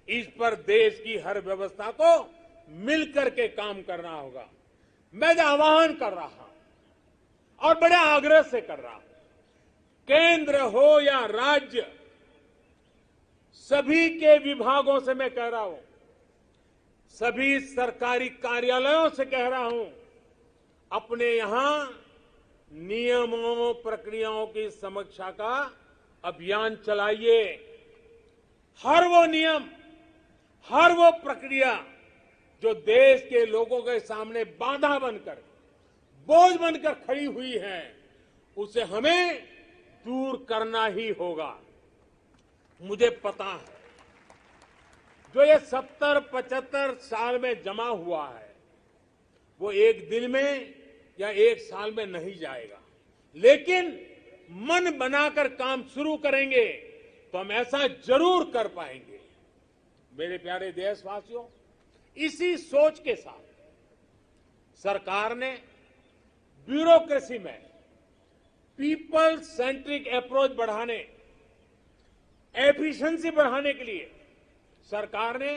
इस पर देश की हर व्यवस्था को मिलकर के काम करना होगा। मैं जो आह्वान कर रहा हूं और बड़े आग्रह से कर रहा हूं, केंद्र हो या राज्य, सभी के विभागों से मैं कह रहा हूं, सभी सरकारी कार्यालयों से कह रहा हूं, अपने यहां नियमों प्रक्रियाओं की समीक्षा का अभियान चलाइए। हर वो नियम, हर वो प्रक्रिया जो देश के लोगों के सामने बाधा बनकर, बोझ बनकर खड़ी हुई है, उसे हमें दूर करना ही होगा। मुझे पता है जो ये 70-75 साल में जमा हुआ है, वो एक दिन में या एक साल में नहीं जाएगा, लेकिन मन बनाकर काम शुरू करेंगे तो हम ऐसा जरूर कर पाएंगे। मेरे प्यारे देशवासियों, इसी सोच के साथ सरकार ने ब्यूरोक्रेसी में पीपल सेंट्रिक अप्रोच बढ़ाने, एफिशिएंसी बढ़ाने के लिए सरकार ने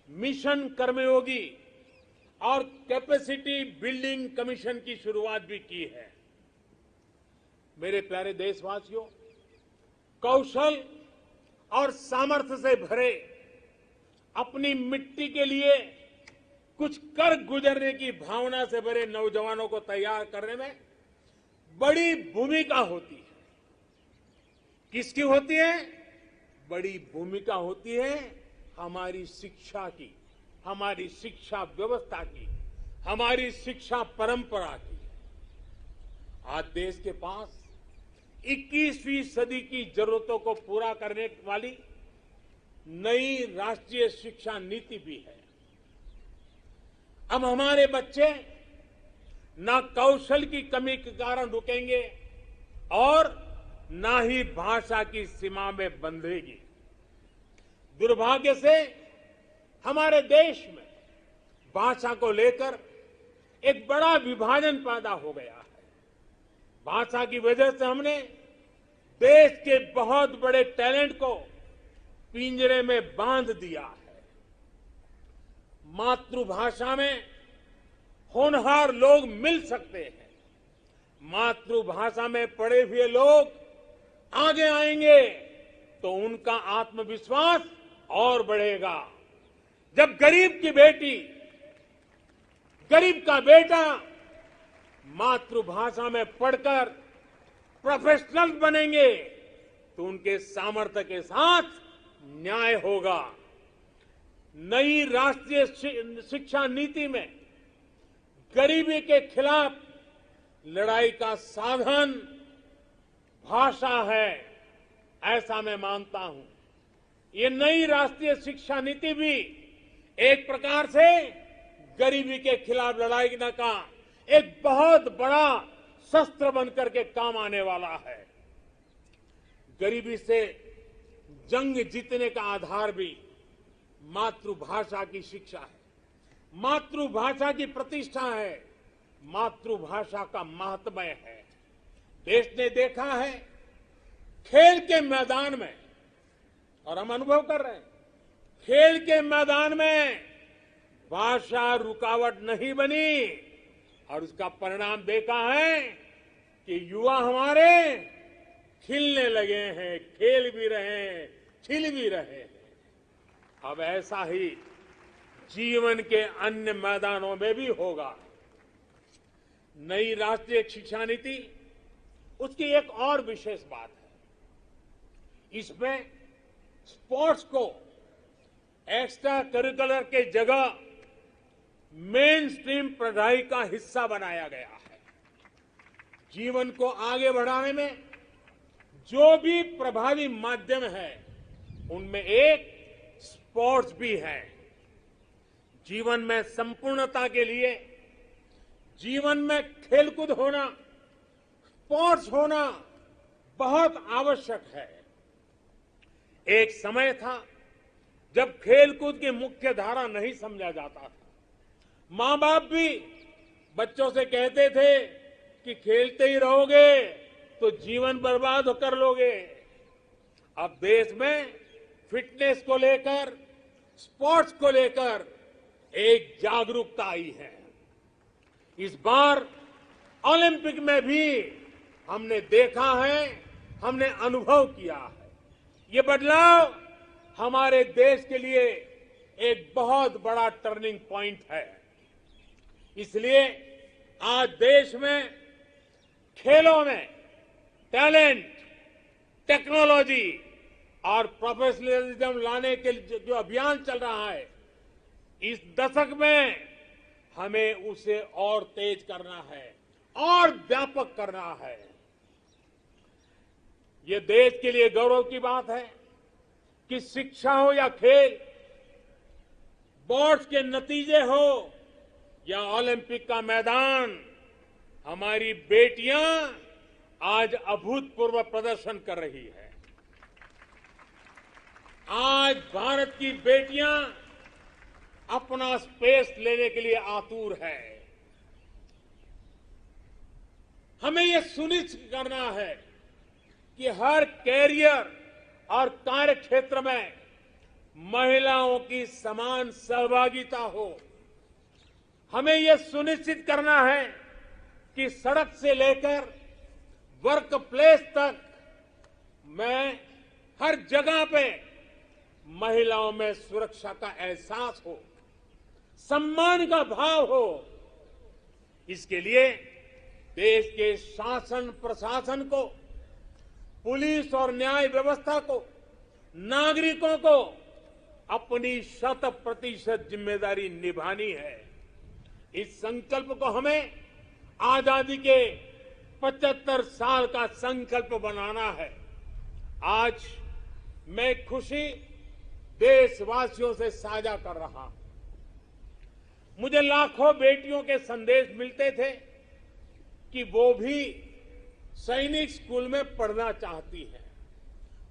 मिशन कर्मयोगी और कैपेसिटी बिल्डिंग कमीशन की शुरुआत भी की है। मेरे प्यारे देशवासियों, कौशल और सामर्थ्य से भरे, अपनी मिट्टी के लिए कुछ कर गुजरने की भावना से भरे नौजवानों को तैयार करने में बड़ी भूमिका होती है। किसकी होती है? बड़ी भूमिका होती है हमारी शिक्षा की, हमारी शिक्षा व्यवस्था की, हमारी शिक्षा परंपरा की। आज देश के पास 21वीं सदी की जरूरतों को पूरा करने वाली नई राष्ट्रीय शिक्षा नीति भी है। अब हमारे बच्चे ना कौशल की कमी के कारण रुकेंगे और ना ही भाषा की सीमा में बंधेगी। दुर्भाग्य से हमारे देश में भाषा को लेकर एक बड़ा विभाजन पैदा हो गया है। भाषा की वजह से हमने देश के बहुत बड़े टैलेंट को पिंजरे में बांध दिया है। मातृभाषा में होनहार लोग मिल सकते हैं। मातृभाषा में पढ़े हुए लोग आगे आएंगे तो उनका आत्मविश्वास और बढ़ेगा। जब गरीब की बेटी, गरीब का बेटा मातृभाषा में पढ़कर प्रोफेशनल बनेंगे तो उनके सामर्थ्य के साथ न्याय होगा। नई राष्ट्रीय शिक्षा नीति में गरीबी के खिलाफ लड़ाई का साधन भाषा है, ऐसा मैं मानता हूं। ये नई राष्ट्रीय शिक्षा नीति भी एक प्रकार से गरीबी के खिलाफ लड़ाई का एक बहुत बड़ा शस्त्र बनकर के काम आने वाला है। गरीबी से जंग जीतने का आधार भी मातृभाषा की शिक्षा है, मातृभाषा की प्रतिष्ठा है, मातृभाषा का महात्म्य है। देश ने देखा है खेल के मैदान में, और हम अनुभव कर रहे हैं, खेल के मैदान में भाषा रुकावट नहीं बनी और उसका परिणाम देखा है कि युवा हमारे खिलने लगे हैं, खेल भी रहे हैं, खिल भी रहे हैं। अब ऐसा ही जीवन के अन्य मैदानों में भी होगा। नई राष्ट्रीय शिक्षा नीति उसकी एक और विशेष बात है, इसमें स्पोर्ट्स को एक्स्ट्रा करिकुलर के जगह मेन स्ट्रीम पढ़ाई का हिस्सा बनाया गया है। जीवन को आगे बढ़ाने में जो भी प्रभावी माध्यम है उनमें एक स्पोर्ट्स भी है। जीवन में संपूर्णता के लिए जीवन में खेलकूद होना, स्पोर्ट्स होना बहुत आवश्यक है। एक समय था जब खेलकूद की मुख्य धारा नहीं समझा जाता था। मां बाप भी बच्चों से कहते थे कि खेलते ही रहोगे तो जीवन बर्बाद कर लोगे। अब देश में फिटनेस को लेकर, स्पोर्ट्स को लेकर एक जागरूकता आई है। इस बार ओलंपिक में भी हमने देखा है, हमने अनुभव किया है। ये बदलाव हमारे देश के लिए एक बहुत बड़ा टर्निंग पॉइंट है। इसलिए आज देश में खेलों में टैलेंट, टेक्नोलॉजी और प्रोफेशनलिज्म लाने के जो अभियान चल रहा है, इस दशक में हमें उसे और तेज करना है और व्यापक करना है। ये देश के लिए गौरव की बात है कि शिक्षा हो या खेल, बोर्ड्स के नतीजे हो या ओलंपिक का मैदान, हमारी बेटियां आज अभूतपूर्व प्रदर्शन कर रही है। आज भारत की बेटियां अपना स्पेस लेने के लिए आतुर है। हमें यह सुनिश्चित करना है कि हर कैरियर और कार्य क्षेत्र में महिलाओं की समान सहभागिता हो। हमें यह सुनिश्चित करना है कि सड़क से लेकर वर्क प्लेस तक में हर जगह पे महिलाओं में सुरक्षा का एहसास हो, सम्मान का भाव हो। इसके लिए देश के शासन प्रशासन को, पुलिस और न्याय व्यवस्था को, नागरिकों को अपनी 100% जिम्मेदारी निभानी है। इस संकल्प को हमें आजादी के 75 साल का संकल्प बनाना है। आज मैं खुशी देशवासियों से साझा कर रहा हूं। मुझे लाखों बेटियों के संदेश मिलते थे कि वो भी सैनिक स्कूल में पढ़ना चाहती हैं।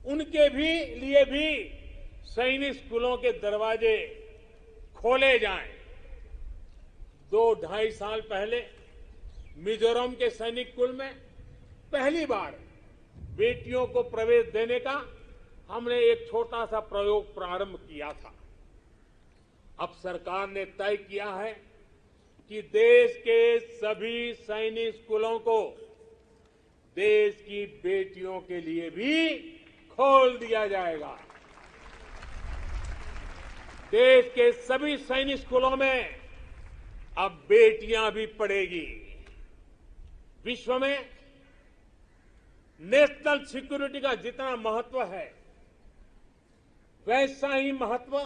उनके लिए भी सैनिक स्कूलों के दरवाजे खोले जाएं। 2-2.5 साल पहले मिजोरम के सैनिक स्कूल में पहली बार बेटियों को प्रवेश देने का हमने एक छोटा सा प्रयोग प्रारंभ किया था। अब सरकार ने तय किया है कि देश के सभी सैनिक स्कूलों को देश की बेटियों के लिए भी खोल दिया जाएगा। देश के सभी सैनिक स्कूलों में अब बेटियां भी पढ़ेगी। विश्व में नेशनल सिक्योरिटी का जितना महत्व है, वैसा ही महत्व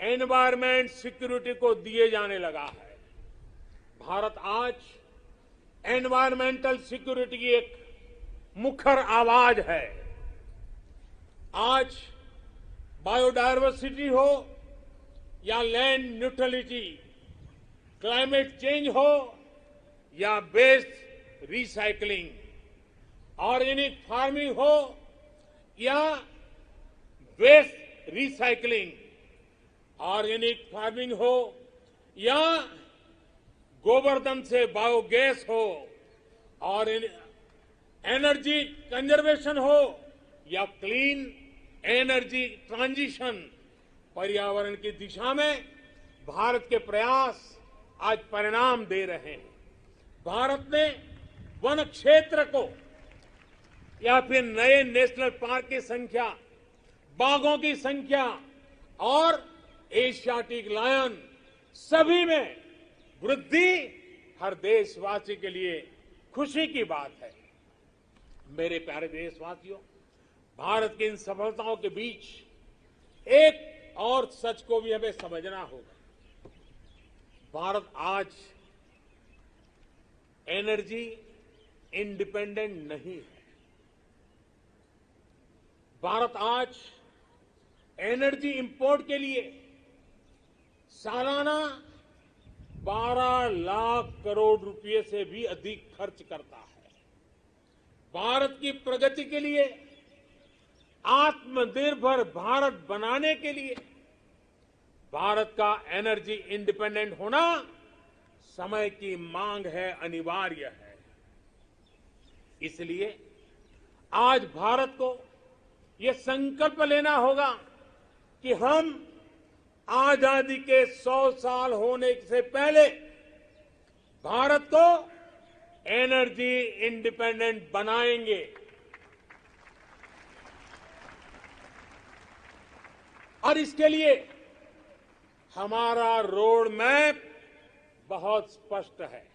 एनवायरमेंट सिक्योरिटी को दिए जाने लगा है। भारत आज एनवायरमेंटल सिक्योरिटी की एक मुखर आवाज है। आज बायोडायवर्सिटी हो या लैंड न्यूट्रलिटी, क्लाइमेट चेंज हो या वेस्ट रिसाइकलिंग, ऑर्गेनिक फार्मिंग हो या वेस्ट रिसाइकलिंग, ऑर्गेनिक फार्मिंग हो या गोबर्धन से बायोगैस हो और एनर्जी कंजर्वेशन हो या क्लीन एनर्जी ट्रांजिशन, पर्यावरण की दिशा में भारत के प्रयास आज परिणाम दे रहे हैं। भारत ने वन क्षेत्र को या फिर नए नेशनल पार्क की संख्या, बाघों की संख्या और एशियाटिक लायन सभी में वृद्धि हर देशवासी के लिए खुशी की बात है। मेरे प्यारे देशवासियों, भारत की इन सफलताओं के बीच एक और सच को भी हमें समझना होगा। भारत आज एनर्जी इंडिपेंडेंट नहीं है। भारत आज एनर्जी इंपोर्ट के लिए सालाना 12 लाख करोड़ रुपए से भी अधिक खर्च करता है। भारत की प्रगति के लिए, आत्मनिर्भर भारत बनाने के लिए भारत का एनर्जी इंडिपेंडेंट होना समय की मांग है, अनिवार्य है। इसलिए आज भारत को ये संकल्प लेना होगा कि हम आजादी के 100 साल होने से पहले भारत को एनर्जी इंडिपेंडेंट बनाएंगे। और इसके लिए हमारा रोड मैप बहुत स्पष्ट है।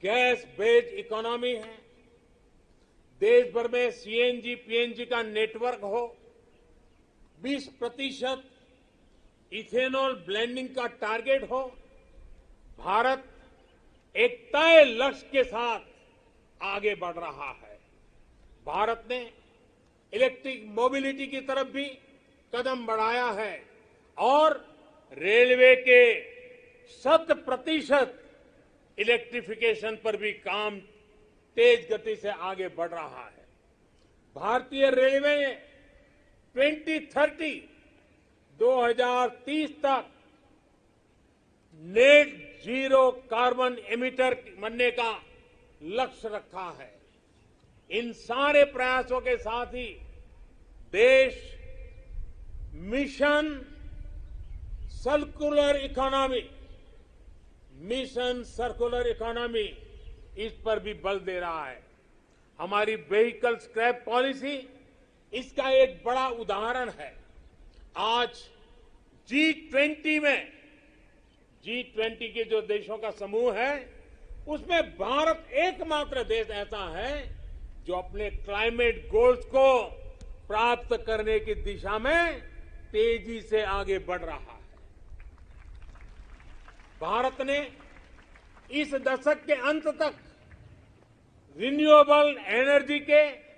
गैस बेस्ड इकोनॉमी है, देश भर में सीएनजी पीएनजी का नेटवर्क हो, 20% इथेनॉल ब्लेंडिंग का टारगेट हो। भारत एक तय लक्ष्य के साथ आगे बढ़ रहा है। भारत ने इलेक्ट्रिक मोबिलिटी की तरफ भी कदम बढ़ाया है और रेलवे के 100% इलेक्ट्रिफिकेशन पर भी काम तेज गति से आगे बढ़ रहा है। भारतीय रेलवे ने 2030 तक नेट जीरो कार्बन एमिटर बनने का लक्ष्य रखा है। इन सारे प्रयासों के साथ ही देश मिशन सर्कुलर इकोनॉमी इस पर भी बल दे रहा है। हमारी व्हीकल स्क्रैप पॉलिसी इसका एक बड़ा उदाहरण है। आज G20 के जो देशों का समूह है, उसमें भारत एकमात्र देश ऐसा है जो अपने क्लाइमेट गोल्स को प्राप्त करने की दिशा में तेजी से आगे बढ़ रहा है। भारत ने इस दशक के अंत तक रिन्यूएबल एनर्जी के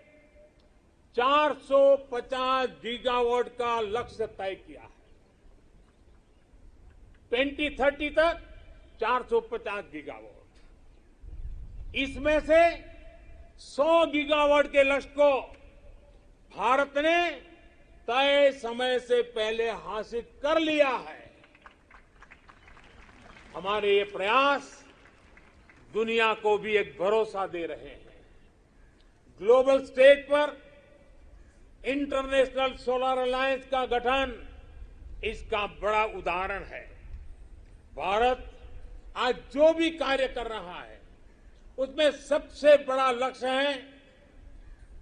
450 गीगावाट का लक्ष्य तय किया है। 2030 तक 450 गीगावाट। इसमें से 100 गीगावाट के लक्ष्य को भारत ने तय समय से पहले हासिल कर लिया है। हमारे ये प्रयास दुनिया को भी एक भरोसा दे रहे हैं। ग्लोबल स्टेज पर इंटरनेशनल सोलर अलायंस का गठन इसका बड़ा उदाहरण है। भारत आज जो भी कार्य कर रहा है, उसमें सबसे बड़ा लक्ष्य है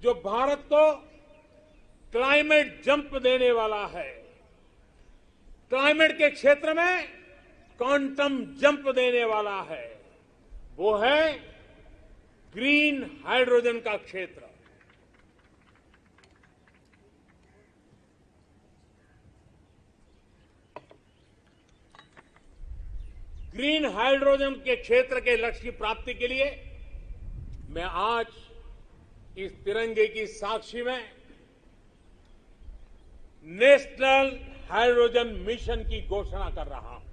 जो भारत को क्लाइमेट जंप देने वाला है। क्लाइमेट के क्षेत्र में क्वांटम जंप देने वाला है, वो है ग्रीन हाइड्रोजन का क्षेत्र। ग्रीन हाइड्रोजन के क्षेत्र के लक्ष्य की प्राप्ति के लिए मैं आज इस तिरंगे की साक्षी में नेशनल हाइड्रोजन मिशन की घोषणा कर रहा हूं।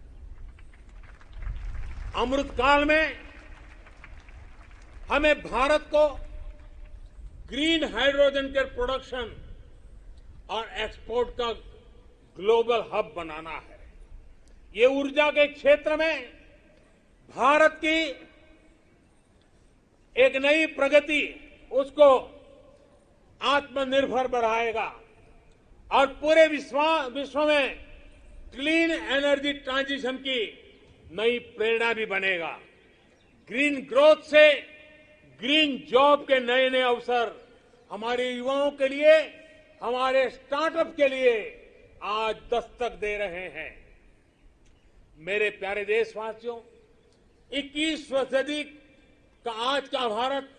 अमृतकाल में हमें भारत को ग्रीन हाइड्रोजन के प्रोडक्शन और एक्सपोर्ट का ग्लोबल हब बनाना है। ये ऊर्जा के क्षेत्र में भारत की एक नई प्रगति उसको आत्मनिर्भर बढ़ाएगा और पूरे विश्व में क्लीन एनर्जी ट्रांजिशन की नई प्रेरणा भी बनेगा। ग्रीन ग्रोथ से ग्रीन जॉब के नए नए अवसर हमारे युवाओं के लिए, हमारे स्टार्टअप के लिए आज दस्तक दे रहे हैं। मेरे प्यारे देशवासियों, 21वीं सदी का आज का भारत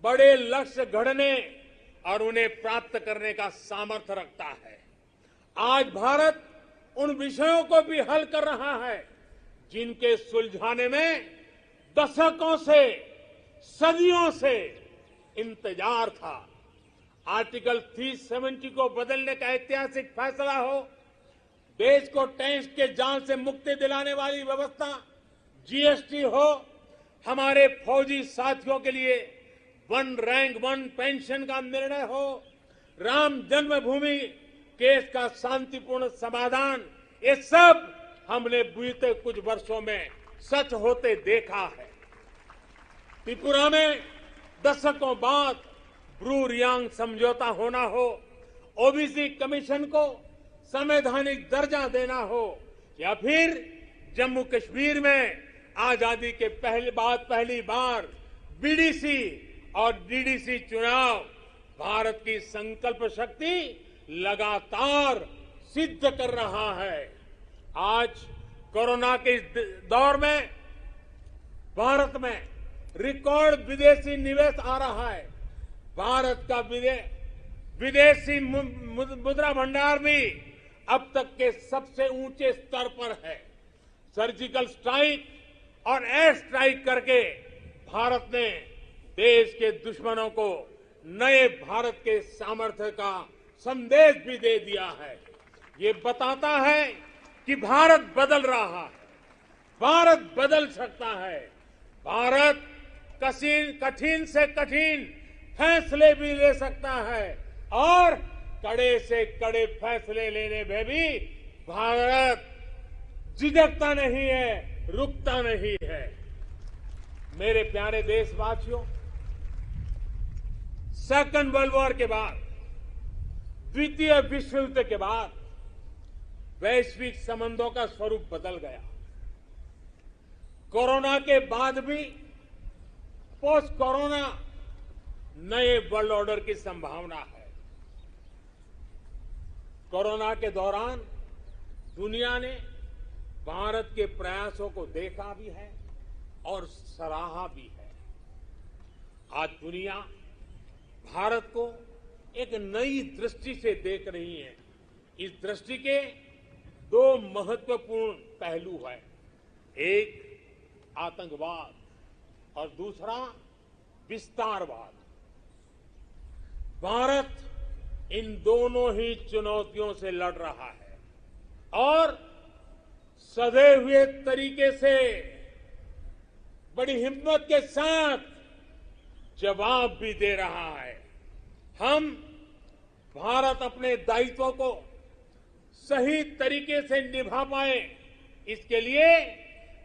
बड़े लक्ष्य गढ़ने और उन्हें प्राप्त करने का सामर्थ्य रखता है। आज भारत उन विषयों को भी हल कर रहा है जिनके सुलझाने में दशकों से, सदियों से इंतजार था। आर्टिकल 370 को बदलने का ऐतिहासिक फैसला हो, देश को टैक्स के जाल से मुक्ति दिलाने वाली व्यवस्था, जीएसटी हो, हमारे फौजी साथियों के लिए वन रैंक वन पेंशन का निर्णय हो, राम जन्मभूमि केस का शांतिपूर्ण समाधान, ये सब हमने बीते कुछ वर्षों में सच होते देखा है। त्रिपुरा में दशकों बाद ब्रू रियांग समझौता होना हो, ओबीसी कमीशन को संवैधानिक दर्जा देना हो, या फिर जम्मू कश्मीर में आजादी के पहली बार बीडीसी और डीडीसी चुनाव, भारत की संकल्प शक्ति लगातार सिद्ध कर रहा है। आज कोरोना के इस दौर में भारत में रिकॉर्ड विदेशी निवेश आ रहा है। भारत का विदेशी मुद्रा भंडार भी अब तक के सबसे ऊंचे स्तर पर है। सर्जिकल स्ट्राइक और एयर स्ट्राइक करके भारत ने देश के दुश्मनों को नए भारत के सामर्थ्य का संदेश भी दे दिया है। ये बताता है कि भारत बदल रहा है, भारत बदल सकता है। भारत कठिन से कठिन फैसले भी ले सकता है और कड़े से कड़े फैसले लेने में भी भारत झिझकता नहीं है, रुकता नहीं है। मेरे प्यारे देशवासियों, सेकंड वर्ल्ड वॉर के बाद, द्वितीय विश्व युद्ध के बाद वैश्विक संबंधों का स्वरूप बदल गया। कोरोना के बाद भी पोस्ट कोरोना नए वर्ल्ड ऑर्डर की संभावना है। कोरोना के दौरान दुनिया ने भारत के प्रयासों को देखा भी है और सराहा भी है। आज दुनिया भारत को एक नई दृष्टि से देख रही है। इस दृष्टि के दो महत्वपूर्ण पहलू हैं, एक आतंकवाद और दूसरा विस्तारवाद। भारत इन दोनों ही चुनौतियों से लड़ रहा है और सधे हुए तरीके से बड़ी हिम्मत के साथ जवाब भी दे रहा है। हम भारत अपने दायित्वों को सही तरीके से निभा पाए, इसके लिए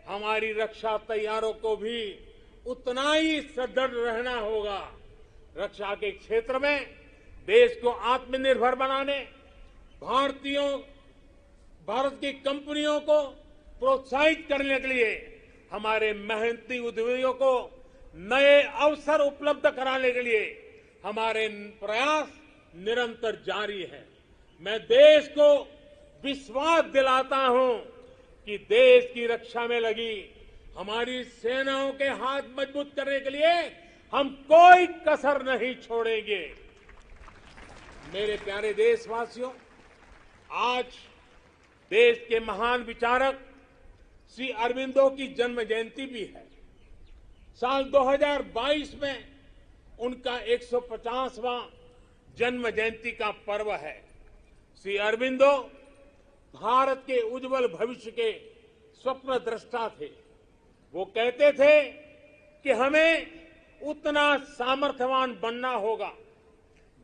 हमारी रक्षा तैयारों को भी उतना ही सदृढ़ रहना होगा। रक्षा के क्षेत्र में देश को आत्मनिर्भर बनाने, भारत की कंपनियों को प्रोत्साहित करने के लिए हमारे मेहनती उद्यमियों को नए अवसर उपलब्ध कराने के लिए हमारे प्रयास निरंतर जारी हैं। मैं देश को विश्वास दिलाता हूं कि देश की रक्षा में लगी हमारी सेनाओं के हाथ मजबूत करने के लिए हम कोई कसर नहीं छोड़ेंगे। मेरे प्यारे देशवासियों, आज देश के महान विचारक श्री अरबिंदो की जन्म जयंती भी है। साल 2022 में उनका 150वां जन्म जयंती का पर्व है। श्री अरबिंदो भारत के उज्जवल भविष्य के स्वप्न दृष्टा थे। वो कहते थे कि हमें उतना सामर्थ्यवान बनना होगा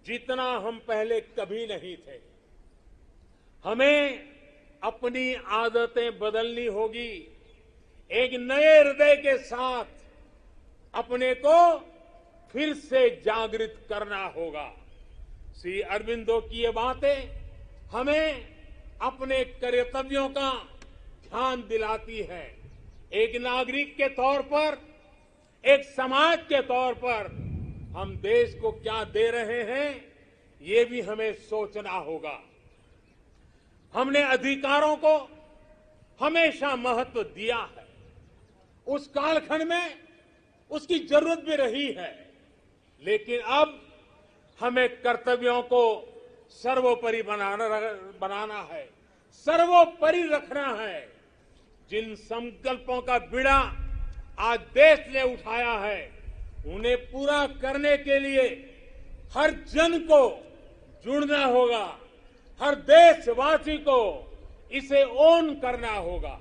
जितना हम पहले कभी नहीं थे। हमें अपनी आदतें बदलनी होगी, एक नए हृदय के साथ अपने को फिर से जागृत करना होगा। श्री अरबिंदो की ये बातें हमें अपने कर्तव्यों का ध्यान दिलाती है। एक नागरिक के तौर पर, एक समाज के तौर पर हम देश को क्या दे रहे हैं, ये भी हमें सोचना होगा। हमने अधिकारों को हमेशा महत्व दिया है। उस कालखंड में उसकी जरूरत भी रही है, लेकिन अब हमें कर्तव्यों को सर्वोपरि बनाना है, सर्वोपरि रखना है। जिन संकल्पों का बीड़ा आज देश ने उठाया है, उन्हें पूरा करने के लिए हर जन को जुड़ना होगा, हर देशवासी को इसे ओन करना होगा।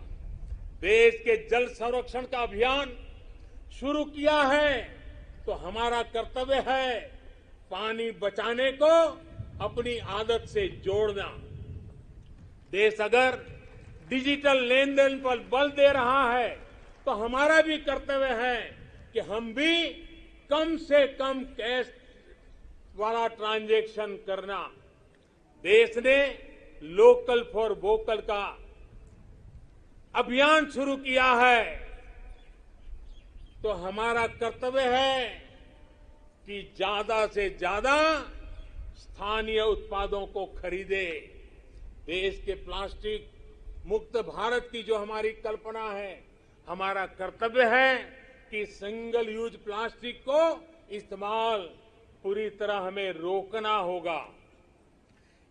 देश के जल संरक्षण का अभियान शुरू किया है तो हमारा कर्तव्य है पानी बचाने को अपनी आदत से जोड़ना। देश अगर डिजिटल लेन देन पर बल दे रहा है तो हमारा भी कर्तव्य है कि हम भी कम से कम कैश वाला ट्रांजैक्शन करना। देश ने लोकल फॉर वोकल का अभियान शुरू किया है तो हमारा कर्तव्य है कि ज्यादा से ज्यादा स्थानीय उत्पादों को खरीदे। देश के प्लास्टिक मुक्त भारत की जो हमारी कल्पना है, हमारा कर्तव्य है कि सिंगल यूज प्लास्टिक को इस्तेमाल पूरी तरह हमें रोकना होगा।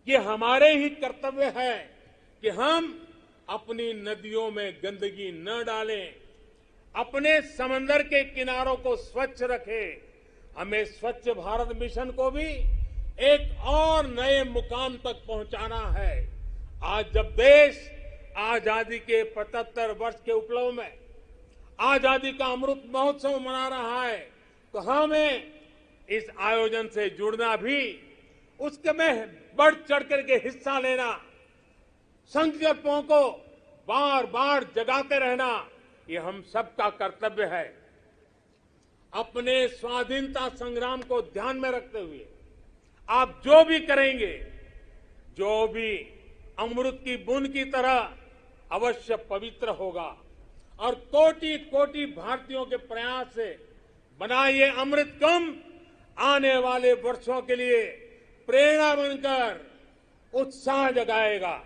ये हमारे ही कर्तव्य है कि हम अपनी नदियों में गंदगी न डालें, अपने समंदर के किनारों को स्वच्छ रखें। हमें स्वच्छ भारत मिशन को भी एक और नए मुकाम तक पहुंचाना है। आज जब देश आजादी के 75 वर्ष के उपलक्ष्य में आजादी का अमृत महोत्सव मना रहा है तो हमें इस आयोजन से जुड़ना भी, उसके में बढ़ चढ़ करके हिस्सा लेना, संकल्पों को बार बार जगाते रहना, ये हम सबका कर्तव्य है। अपने स्वाधीनता संग्राम को ध्यान में रखते हुए आप जो भी करेंगे, जो भी अमृत की बूंद की तरह अवश्य पवित्र होगा और कोटि कोटि भारतीयों के प्रयास से बना ये अमृत कम आने वाले वर्षों के लिए प्रेरणा बनकर उत्साह जगाएगा।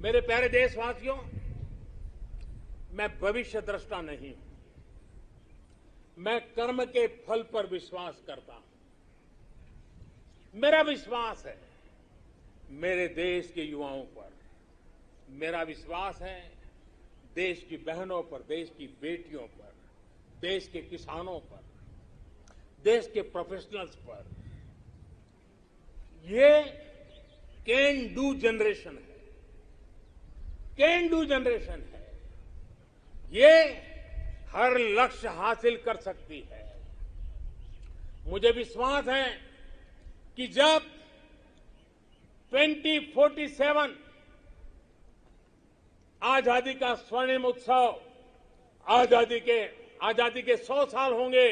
मेरे प्यारे देशवासियों, मैं भविष्य दृष्टा नहीं हूं, मैं कर्म के फल पर विश्वास करता हूं। मेरा विश्वास है मेरे देश के युवाओं पर, मेरा विश्वास है देश की बहनों पर, देश की बेटियों पर, देश के किसानों पर, देश के प्रोफेशनल्स पर। ये कैन डू जनरेशन है, कैन डू जनरेशन है। ये हर लक्ष्य हासिल कर सकती है। मुझे विश्वास है कि जब 2047 आजादी का स्वर्णिम उत्सव, आजादी के 100 साल होंगे,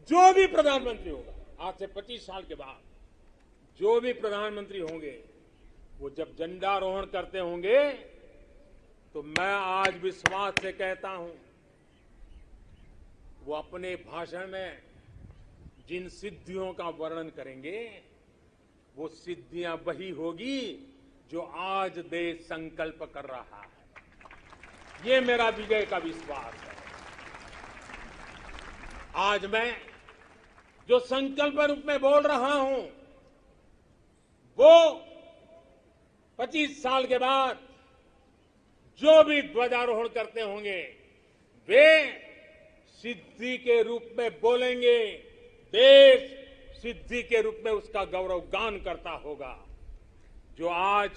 जो भी प्रधानमंत्री होगा, आज से 25 साल के बाद जो भी प्रधानमंत्री होंगे, वो जब झंडारोहण करते होंगे तो मैं आज विश्वास से कहता हूं, वो अपने भाषण में जिन सिद्धियों का वर्णन करेंगे, वो सिद्धियां वही होगी जो आज देश संकल्प कर रहा है। ये मेरा विजय का विश्वास है। आज मैं जो संकल्प रूप में बोल रहा हूं, वो 25 साल के बाद जो भी ध्वजारोहण करते होंगे, वे सिद्धि के रूप में बोलेंगे। देश सिद्धि के रूप में उसका गौरव गान करता होगा। जो आज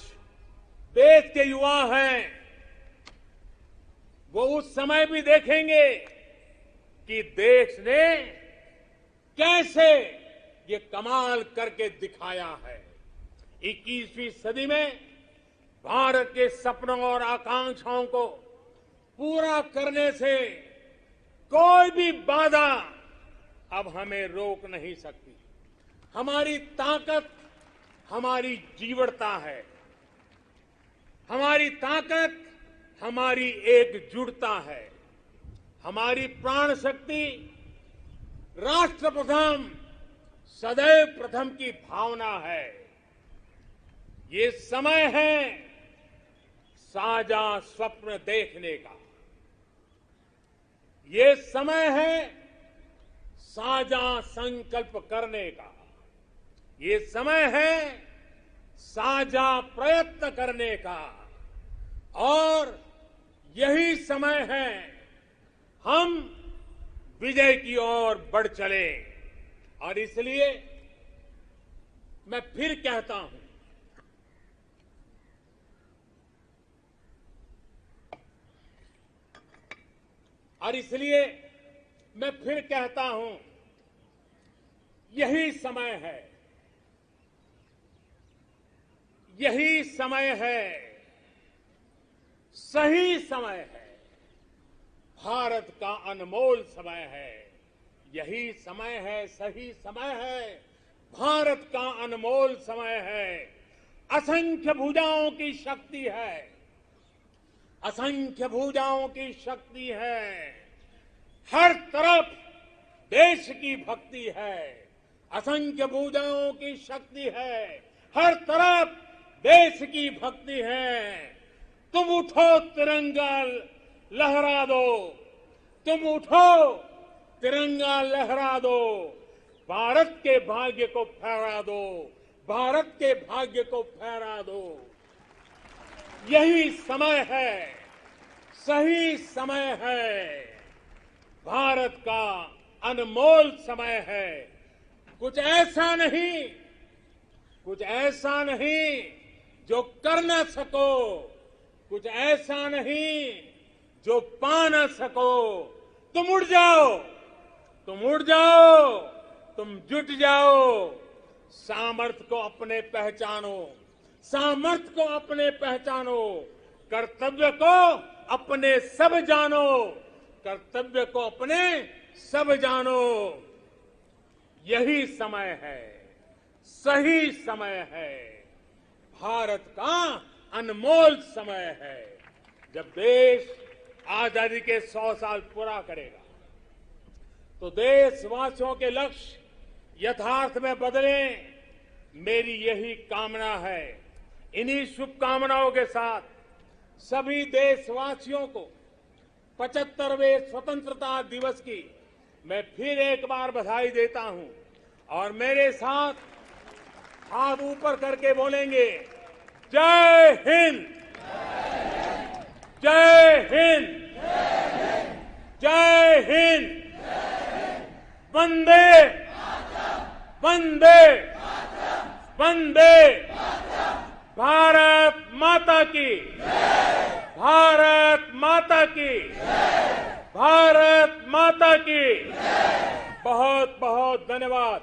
देश के युवा हैं, वो उस समय भी देखेंगे कि देश ने कैसे ये कमाल करके दिखाया है। 21वीं सदी में भारत के सपनों और आकांक्षाओं को पूरा करने से कोई भी बाधा अब हमें रोक नहीं सकती। हमारी ताकत हमारी जीवटता है, हमारी ताकत हमारी एकजुटता है, हमारी प्राण शक्ति राष्ट्र प्रथम सदैव प्रथम की भावना है। ये समय है साझा स्वप्न देखने का, ये समय है साझा संकल्प करने का, ये समय है साझा प्रयत्न करने का, और यही समय है हम विजय की ओर बढ़ चले। और इसलिए मैं फिर कहता हूं, यही समय है, यही समय है, सही समय है, भारत का अनमोल समय है। यही समय है, सही समय है, भारत का अनमोल समय है। असंख्य भुजाओं की शक्ति है, असंख्य भुजाओं की शक्ति है। हर तरफ देश की भक्ति है, असंख्य भुजाओं की शक्ति है, हर तरफ देश की भक्ति है। तुम उठो तिरंगा लहरा दो, तुम उठो तिरंगा लहरा दो, भारत के भाग्य को फहरा दो, भारत के भाग्य को फहरा दो। यही समय है, सही समय है, भारत का अनमोल समय है। कुछ ऐसा नहीं जो कर न सको, कुछ ऐसा नहीं जो पा न सको। तुम उठ जाओ, तुम उठ जाओ, तुम जुट जाओ, सामर्थ्य को अपने पहचानो, सामर्थ्य को अपने पहचानो, कर्तव्य को अपने सब जानो, कर्तव्य को अपने सब जानो। यही समय है, सही समय है, भारत का अनमोल समय है। जब देश आजादी के 100 साल पूरा करेगा तो देशवासियों के लक्ष्य यथार्थ में बदले, मेरी यही कामना है। इन्हीं शुभकामनाओं के साथ सभी देशवासियों को 75वें स्वतंत्रता दिवस की मैं फिर एक बार बधाई देता हूं। और मेरे साथ हाथ ऊपर करके बोलेंगे, जय हिंद, जय हिंद, जय हिंद, वंदे वंदे वंदे, भारत माता की, भारत माता की, भारत माता की। बहुत बहुत धन्यवाद।